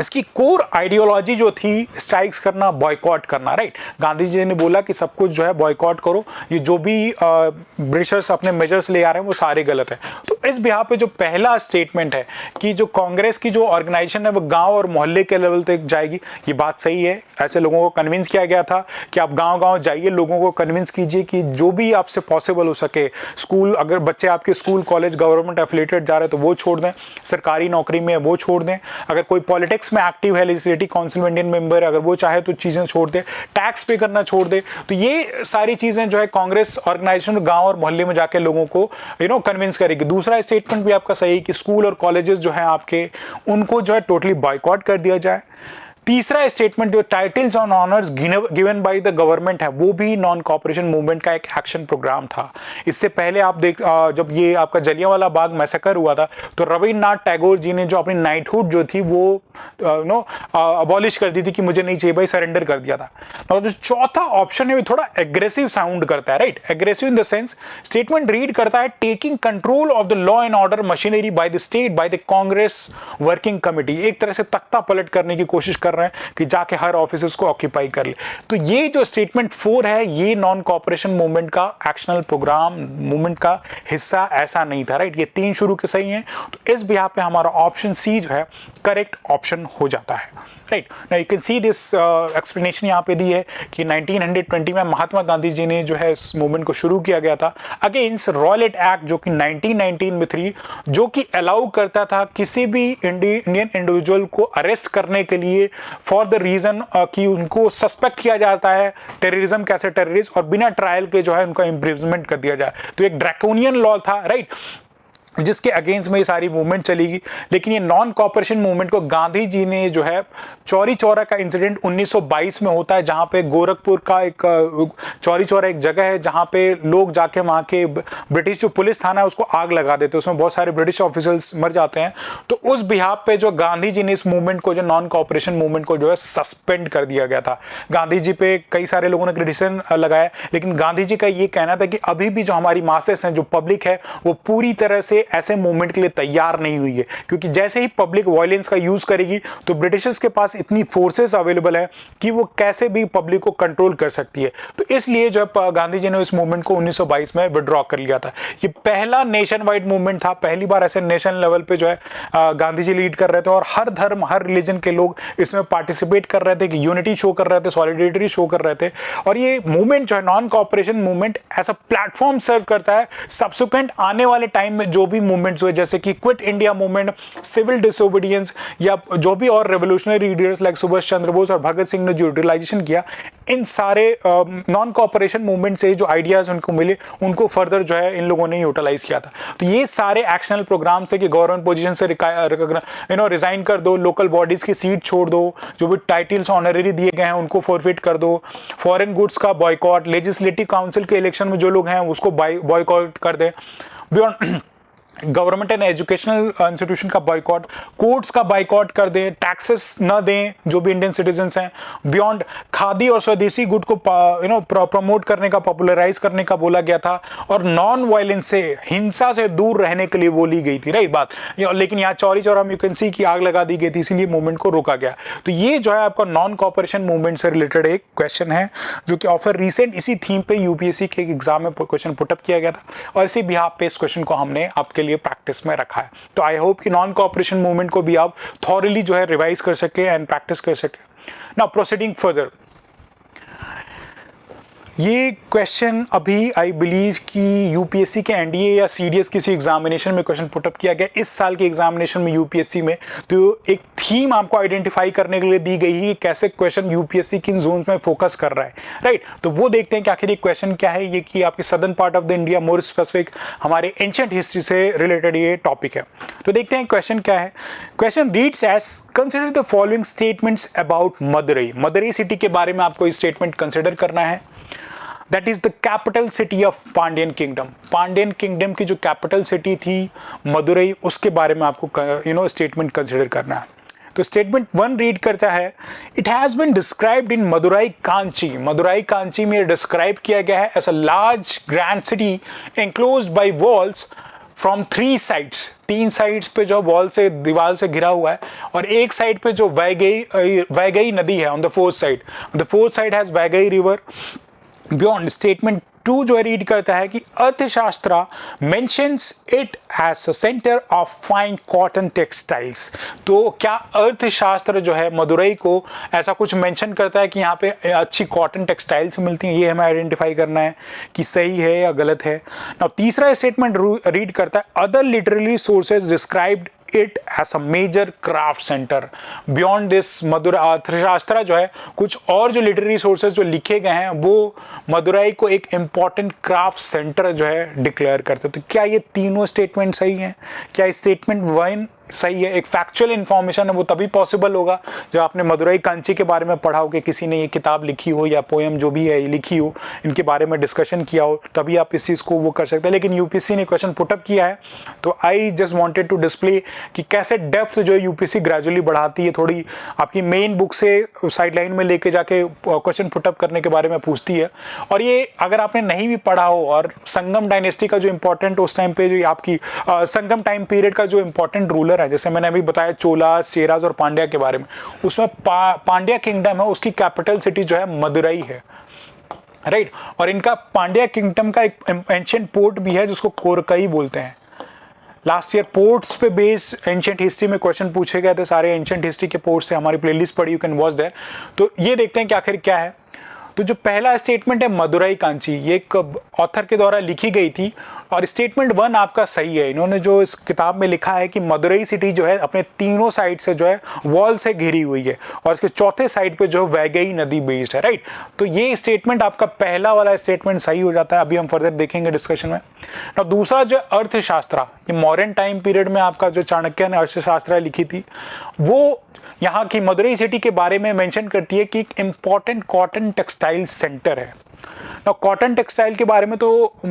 इसकी कोर आइडियोलॉजी जो थी स्ट्राइक्स करना, बॉयकॉट करना, राइट। गांधी जी ने बोला कि सब कुछ जो है बॉयकॉट करो, ये जो भी ब्रिटिशर्स अपने मेजर्स ले आ रहे हैं वो सारे गलत है। तो इस बिहार पे जो पहला स्टेटमेंट है कि जो कांग्रेस की जो ऑर्गेनाइजेशन है वो गांव और मोहल्ले के लेवल तक जाएगी, ये बात सही है। ऐसे लोगों को कन्विंस किया गया था कि आप गाँव गाँव जाइए, लोगों को कन्विंस कीजिए कि जो भी आपसे पॉसिबल हो सके, स्कूल अगर बच्चे आपके स्कूल कॉलेज गवर्नमेंट एफिलेटेड जा रहे हैं तो वो छोड़ दें, सरकारी नौकरी में वो छोड़ दें, अगर कोई पॉलिटिक्स में एक्टिव है, लेजिस्लेटिव काउंसिल में इंडियन मेंबर, अगर वो चाहे तो चीजें छोड़ दे, टैक्स पे करना छोड़ दे। तो ये सारी चीजें जो है कांग्रेस ऑर्गेनाइजेशन गांव और मोहल्ले में जाके लोगों को कन्विंस करेगी। दूसरा स्टेटमेंट भी आपका सही कि स्कूल और कॉलेजेस जो है आपके, उनको जो है टोटली बॉयकॉट कर दिया जाए। तीसरा स्टेटमेंट जो titles on honours given by the government है, वो भी नॉन कॉपरेशन मूवमेंट का एक एक्शन प्रोग्राम था। इससे पहले आप जब ये आपका जलियांवाला बाग मैसेकर हुआ था तो रविन्द्रनाथ टैगोर जी ने जो अपनी नाइटहुड जो थी वो अबॉलिश कर दी थी कि मुझे नहीं चाहिए भाई, सरेंडर कर दिया था। और जो चौथा ऑप्शन है वो थोड़ा एग्रेसिव साउंड करता है, right. Aggressive in the sense statement read करता है taking control of the law and order machinery by the state by the Congress working committee. एक तरह से तख्ता पलट करने की कोशिश कर रहे हैं कि जाके हर ऑफिस को ऑक्यूपाई कर ले। तो ये जो स्टेटमेंट 4 है ये नॉन कॉपरेशन मूवमेंट का एक्शनल प्रोग्राम मूवमेंट का हिस्सा ऐसा नहीं था, राइट। ये 3 शुरू के सही हैं, तो इस बिहार पे हमारा ऑप्शन सी जो है करेक्ट ऑप्शन हो जाता है, right. Now you can see this explanation यहाँ पे दी है कि 1920 में महात्मा गांधी जी ने जो है इस मूवमेंट को शुरू किया गया था अगेंस्ट रॉलेट एक्ट जो कि 1919 में थी, जो कि अलाउ करता था किसी भी इंडियन इंडिविजुअल को अरेस्ट करने के लिए फॉर द रीजन कि उनको सस्पेक्ट किया जाता है टेररिज्म कैसे टेररिस्ट, और बिना ट्रायल के जो है उनका इम्प्रिजनमेंट कर दिया जाए। तो एक ड्रैकोनियन लॉ था, राइट, जिसके अगेंस्ट में ये सारी मूवमेंट चलेगी। लेकिन ये नॉन कॉपरेशन मूवमेंट को गांधी जी ने जो है चौरी चौरा का इंसिडेंट 1922 में होता है, जहां पे गोरखपुर का एक चौरी चौरा एक जगह है जहां पे लोग जाके वहां के ब्रिटिश जो पुलिस थाना है उसको आग लगा देते हैं, उसमें बहुत सारे ब्रिटिश ऑफिसर्स मर जाते हैं। तो उस बिहार पे जो गांधी जी ने इस मूवमेंट को, जो नॉन कॉपरेशन मूवमेंट को जो है सस्पेंड कर दिया गया था। गांधी जी पे कई सारे लोगों ने क्रिटिसिज्म लगाया, लेकिन गांधी जी का ये कहना था कि अभी भी जो हमारी मासेस हैं, जो पब्लिक है, वो पूरी तरह से ऐसे मूवमेंट के लिए तैयार नहीं हुई है, क्योंकि जैसे ही पब्लिक वायलेंस का यूज करेगी तो ब्रिटिशर्स के पास इतनी फोर्सेस अवेलेबल है कि वो कैसे भी पब्लिक को कंट्रोल कर सकती है। तो इसलिए जो है गांधी जी ने इस मूवमेंट को 1922 में विड्रॉ कर लिया था। ये पहला नेशन वाइड मूवमेंट था, पहली बार ऐसे नेशनल लेवल पे जो है गांधी जी लीड कर रहे थे और हर धर्म हर रिलीजन के लोग इसमें पार्टिसिपेट कर रहे थे, कि यूनिटी शो कर रहे थे, सॉलिडेरिटी शो कर रहे थे। और ये मूवमेंट जो है नॉन कॉपरेशन मूवमेंट ऐसा प्लेटफॉर्म सर्व करता है सब्सिक्वेंट आने वाले टाइम में जो भी मूवमेंट्स हुए, जैसे कि quit India movement, civil disobedience, या जो भी और revolutionary leaders like Subhash Chandra Bose और भगत सिंह ने जो यूटिलाइजेशन किया, इन सारे नॉन कॉपरेशन मूवमेंट से जो आइडियाज उनको मिले उनको फर्दर जो है इन लोगों ने यूटिलाइज किया था। तो ये सारे एक्शनल प्रोग्राम्स है कि गवर्नमेंट पोजीशन से रिजाइन कर दो, लोकल बॉडीज की सीट छोड़ दो, जो भी टाइटल्स ऑनररी दिए गए हैं उनको फॉरफिट कर दो, फॉरेन गुड्स का बॉयकॉट, लेजिस्लेटिव काउंसिल के इलेक्शन में जो लोग हैं उसको बॉयकॉट कर दे। Beyond government and educational institution का बॉयकॉट, कोर्ट्स का बॉयकॉट कर दें, टैक्सेस न दें जो भी इंडियन सिटीजन्स हैं, बियॉन्ड खादी और स्वदेशी गुड को प्रमोट करने का, पॉपुलराइज करने का बोला गया था, और नॉन वायलेंस से, हिंसा से दूर रहने के लिए बोली गई थी, राइट बात। लेकिन यहाँ चौरी चौरा में यू कैन सी की आग लगा दी गई थी, इसीलिए मूवमेंट को रोका गया। तो ये जो है आपका नॉन कॉपरेशन मूवमेंट से रिलेटेड एक क्वेश्चन है जो कि ऑफर रिसेंट इसी थीम पे यूपीएससी के एग्जाम में क्वेश्चन पुटअप किया गया था, और इसी बिहाफ पे इस क्वेश्चन को हमने आपके लिए प्रैक्टिस में रखा है। तो आई होप कि नॉन कोऑपरेशन मूवमेंट को भी आप थॉरली जो है रिवाइज कर सके एंड प्रैक्टिस कर सके। नाउ प्रोसीडिंग फर्दर, ये क्वेश्चन अभी आई बिलीव कि यूपीएससी के एनडीए या सीडीएस किसी एग्जामिनेशन में क्वेश्चन पुटअप किया गया इस साल के एग्जामिनेशन में यूपीएससी में। तो एक थीम आपको आइडेंटिफाई करने के लिए दी गई है, कैसे क्वेश्चन यूपीएससी किन जोन्स में फोकस कर रहा है, राइट। तो वो देखते हैं कि आखिर ये क्वेश्चन क्या है। ये कि आपके southern part of the India, more specific हमारे एंशिएंट हिस्ट्री से रिलेटेड ये टॉपिक है। तो देखते हैं क्वेश्चन क्या है। Question reads as, consider the following statements about Madurai. Madurai city के बारे में आपको स्टेटमेंट कंसिडर करना है। That is the capital city of Pandyan kingdom. Pandyan kingdom की जो कैपिटल सिटी थी मदुरई, उसके बारे में आपको स्टेटमेंट कंसिडर करना है। तो स्टेटमेंट 1 रीड करता है, it has been described in Madurai Kanchi. Madurai Kanchi में डिस्क्राइब किया गया है as a large grand city enclosed by walls from 3 sides. 3 sides पे जो वॉल से, दीवार से घिरा हुआ है, और एक साइड पे जो वैगई नदी है on the 4th side. The 4th side has Vaigai river. Beyond, statement 2 जो रीड करता है कि Arthashastra mentions it as a centre of fine cotton textiles. तो क्या अर्थशास्त्र जो है मदुरई को ऐसा कुछ मेंशन करता है कि यहाँ पे अच्छी कॉटन टेक्सटाइल्स मिलती हैं? ये हमें आइडेंटिफाई करना है कि सही है या गलत है। नाउ तीसरा स्टेटमेंट रीड करता है, other literary sources described it as a major craft centre. Beyond this, Madurai Arthashastra जो है, कुछ और जो लिटरेरी सोर्सेज जो लिखे गए हैं वो मदुरई को एक इंपॉर्टेंट क्राफ्ट सेंटर जो है डिक्लेयर करते हैं। तो क्या ये तीनों स्टेटमेंट सही हैं? क्या स्टेटमेंट 1 सही है? एक फैक्चुअल इन्फॉर्मेशन है वो तभी पॉसिबल होगा जब आपने मदुरई कांची के बारे में पढ़ा हो, कि किसी ने ये किताब लिखी हो या पोएम जो भी है ये लिखी हो, इनके बारे में डिस्कशन किया हो, तभी आप इस चीज़ को वो कर सकते हैं। लेकिन यूपीएससी ने क्वेश्चन पुटअप किया है, तो I just wanted to display कि कैसे डेप्थ जो है यूपीएससी ग्रेजुअली बढ़ाती है, थोड़ी आपकी मेन बुक से साइडलाइन में लेके जाके क्वेश्चन पुटअप करने के बारे में पूछती है। और ये अगर आपने नहीं भी पढ़ा हो, और संगम डायनेस्टी का जो इंपॉर्टेंट उस टाइम पे जो आपकी संगम टाइम पीरियड का जो इंपॉर्टेंट रूलर है, जैसे मैंने अभी बताया चोलास, चेरास और पांड्या के बारे में, उसमें पांड्या किंगडम है, उसकी कैपिटल सिटी जो है मदुरई है, राइट। और इनका पांड्या किंगडम का एक एंशिएंट पोर्ट भी है जिसको कोरकई बोलते हैं। लास्ट ईयर पोर्ट्स पे बेस्ड एंशिएंट हिस्ट्री में क्वेश्चन पूछे गए थे, सारे एंशिएंट हिस्ट्री के पोर्ट्स से, हमारी प्लेलिस्ट पड़ी, यू कैन वॉच देयर। तो ये देखते हैं कि आखिर क्या है। तो जो पहला स्टेटमेंट है मदुरई कांची, ये एक ऑथर के द्वारा लिखी गई थी, और स्टेटमेंट 1 आपका सही है। इन्होंने जो इस किताब में लिखा है कि मदुरई सिटी जो है अपने तीनों साइड से जो है वॉल से घिरी हुई है, और इसके चौथे साइड पे जो वैगई नदी बेस्ड है, राइट। तो ये स्टेटमेंट आपका पहला वाला स्टेटमेंट सही हो जाता है। अभी हम फर्दर देखेंगे डिस्कशन में। तो दूसरा जो अर्थशास्त्र, ये मॉडर्न टाइम पीरियड में आपका जो चाणक्य ने अर्थशास्त्र लिखी थी, वो यहाँ की मदुरई सिटी के बारे में मेंशन करती है कि एक इंपॉर्टेंट कॉटन टेक्सटाइल सेंटर है। कॉटन टेक्सटाइल के बारे में तो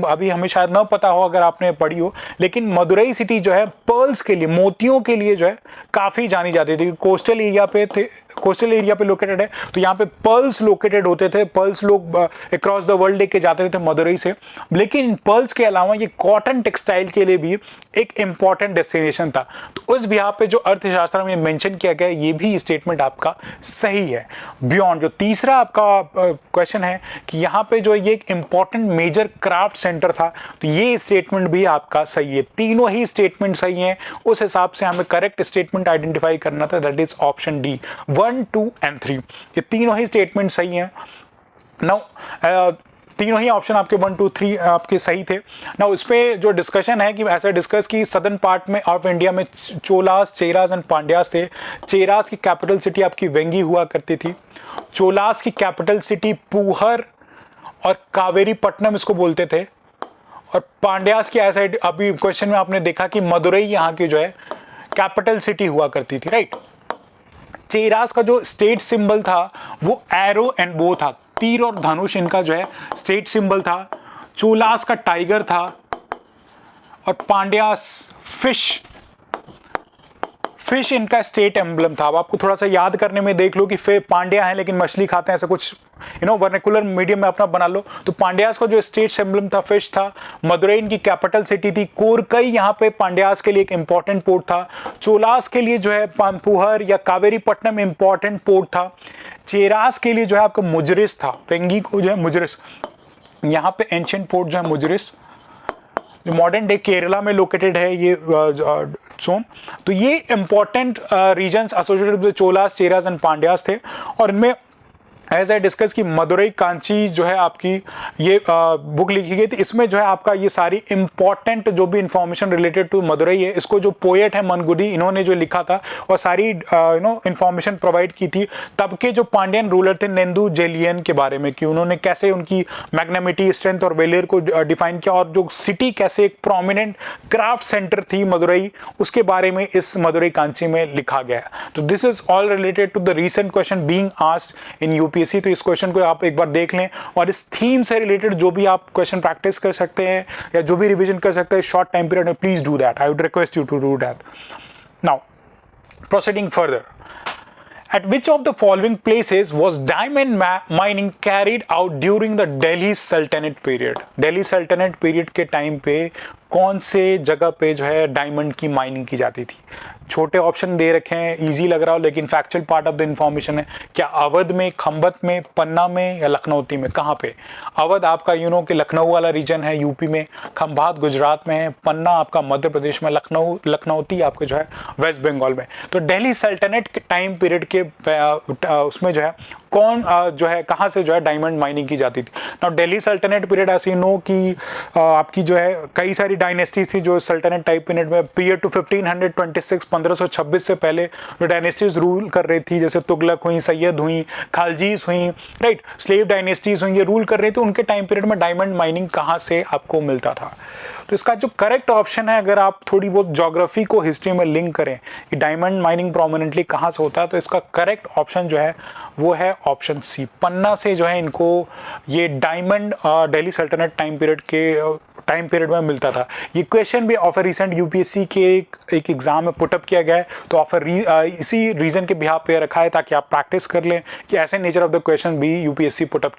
अभी हमें शायद ना पता हो अगर आपने पढ़ी हो, लेकिन मदुरई सिटी जो है पर्ल्स के लिए, मोतियों के लिए जो है काफ़ी जानी जाती थी। कोस्टल एरिया पे लोकेटेड है, तो यहाँ पे पर्ल्स लोकेटेड होते थे। पर्ल्स लोग अक्रॉस द वर्ल्ड लेके जाते थे मदुरई से। लेकिन पर्ल्स के अलावा ये कॉटन टेक्सटाइल के लिए भी एक इंपॉर्टेंट डेस्टिनेशन था। तो उस बिहाफ पे जो अर्थशास्त्र में मेंशन किया गया, ये भी स्टेटमेंट आपका सही है। बियॉन्ड, जो तीसरा आपका क्वेश्चन है कि यहाँ पे जो ये एक इंपॉर्टेंट मेजर क्राफ्ट सेंटर था, तो ये स्टेटमेंट भी आपका सही है। तीनों ही स्टेटमेंट सही हैं। उस हिसाब से हमें करेक्ट स्टेटमेंट आइडेंटिफाई करना था, that is option D, 1, 2 and 3। ये तीनों ही स्टेटमेंट सही हैं। नाउ तीनों ही ऑप्शन आपके 1, 2, 3 आपके सही थे ना। उस पर जो डिस्कशन है कि ऐसा डिस्कस की सदर्न पार्ट में ऑफ इंडिया में चोलास, चेरास एंड पांड्यास थे। चेरास की कैपिटल सिटी आपकी वेंगी हुआ करती थी। चोलास की कैपिटल सिटी पूहर और कावेरीपट्टनम इसको बोलते थे। और पांड्यास की ऐसा, अभी क्वेश्चन में आपने देखा कि मदुरई यहाँ की जो है कैपिटल सिटी हुआ करती थी, राइट। चेरास का जो स्टेट सिंबल था वो एरो एंड बो था, तीर और धनुष इनका जो है स्टेट सिंबल था। चोलास का टाइगर था, और पांड्यास फिश इनका स्टेट एम्बलम था। अब आपको थोड़ा सा याद करने में देख लो कि पांड्या है लेकिन मछली खाते हैं, ऐसा कुछ वर्नाकुलर मीडियम में अपना बना लो। तो पांड्यास का जो स्टेट एम्बलम था फिश था। मदुरई इनकी कैपिटल सिटी थी। कोरकई यहाँ पे पांड्यास के लिए एक इंपॉर्टेंट पोर्ट था। चोलास के लिए जो है पाम्पुहर या कावेरीपट्टनम इंपॉर्टेंट पोर्ट था। चेरास के लिए जो है आपका मुजरिस था। पेंगी को जो है मुजरिस, यहाँ पे एंशिएंट पोर्ट जो है मुजरिस, जो मॉडर्न डे केरला में लोकेटेड है ये जोन। तो ये important regions associated with Cholas, Cheras and Pandyas थे। और इनमें एज आई डिस्कस की मदुरई कांची जो है आपकी ये बुक लिखी गई थी। इसमें जो है आपका ये सारी इंपॉर्टेंट जो भी इंफॉर्मेशन रिलेटेड टू मदुरई है, इसको जो पोएट है मनगुडी, इन्होंने जो लिखा था और सारी इंफॉर्मेशन प्रोवाइड की थी तब के जो पांड्यन रूलर थे नेंदू जेलियन के बारे में, कि उन्होंने कैसे उनकी मैग्नेमिटी, स्ट्रेंथ और वेलियर को डिफाइन किया, और जो सिटी कैसे एक प्रोमिनेंट क्राफ्ट सेंटर थी मदुरई, उसके बारे में इस मदुरई कांची में लिखा गया है। तो this is all related to the recent question being asked in UPSC. तो इस क्वेश्चन को आप एक बार देख लें और इस थीम से रिलेटेड जो भी आप क्वेश्चन प्रैक्टिस कर सकते हैं या जो भी रिवीजन कर सकते हैं शॉर्ट टाइम पीरियड में, please do that. I would request you to do that. Now proceeding further, at which of the following places was diamond mining carried out during the Delhi Sultanate period? Delhi Sultanate period के टाइम पे कौन से जगह पे जो है डायमंड की माइनिंग की जाती थी? छोटे ऑप्शन दे रखे हैं, इजी लग रहा हो लेकिन factual part of the information है। क्या अवध में, खंबत में, पन्ना में या लखनऊती में? कहाँ पे? अवध आपका कि लखनऊ वाला रीजन है यूपी में, खंभात गुजरात में है, पन्ना आपका मध्य प्रदेश में, लखनऊती आपके जो है वेस्ट बंगाल में। तो दिल्ली सल्तनत के टाइम पीरियड के उसमें जो है कौन जो है कहाँ से जो है डायमंड माइनिंग की जाती थी? नाउ दिल्ली सल्तनत पीरियड ऐसे यू नो कि आपकी जो है कई सारी डायनेस्टीज थी जो सल्तनत टाइप पीरियड में पीरियड टू 1526 से पहले जो डायनेस्टीज रूल कर रही थी, जैसे तुगलक हुई, सैयद हुई, खालजीज हुई, राइट, स्लेव डायनेस्टीज हुई, ये रूल कर रही थी। उनके टाइम पीरियड में डायमंड माइनिंग कहाँ से आपको मिलता था? तो इसका जो करेक्ट ऑप्शन है, अगर आप थोड़ी बहुत ज्योग्राफी को हिस्ट्री में लिंक करें कि डायमंड माइनिंग प्रोमिनेंटली कहाँ से होता है, तो इसका करेक्ट ऑप्शन जो है वो है ऑप्शन सी, पन्ना से जो है इनको ये डायमंड दिल्ली सल्तनत टाइम पीरियड में मिलता था। ये क्वेश्चन भी ऑफर रिसेंट यूपीएससी के एक एग्जाम में पुटअप किया गया है, तो ऑफर इसी रीजन के बिहाफ पे रखा है ताकि आप प्रैक्टिस कर लें कि ऐसे नेचर ऑफ द क्वेश्चन भी यूपीएससी पुटअप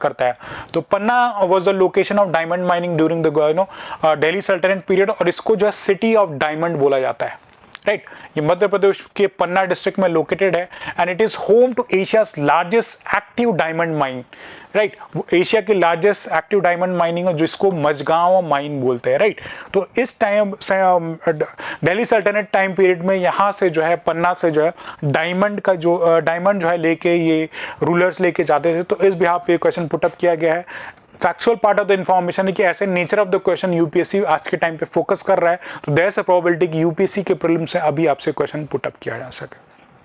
करता है। तो Panna was the location of diamond mining during the Delhi Sultanate period, और इसको जो है सिटी ऑफ डायमंड बोला जाता है, राइट। ये मध्य प्रदेश के पन्ना डिस्ट्रिक्ट में लोकेटेड है and it is home to Asia's largest active diamond mine, right. Asia की लार्जेस्ट एक्टिव डायमंड माइनिंग है जिसको मझगांव माइन बोलते हैं, राइट। तो इस टाइम दिल्ली सल्तनत टाइम पीरियड में यहाँ से जो है पन्ना से जो है डायमंड जो है लेके ये रूलर्स लेके जाते थे। तो इस बिहाफ पे क्वेश्चन पुटअप किया गया है। Factual part of the information है कि ऐसे nature of the question UPSC आज के टाइम पे फोकस कर रहा है, तो देयर इज अ प्रोबेबिलिटी कि यूपीएससी के प्रीलिम्स से अभी आपसे क्वेश्चन पुटअप किया जा सके।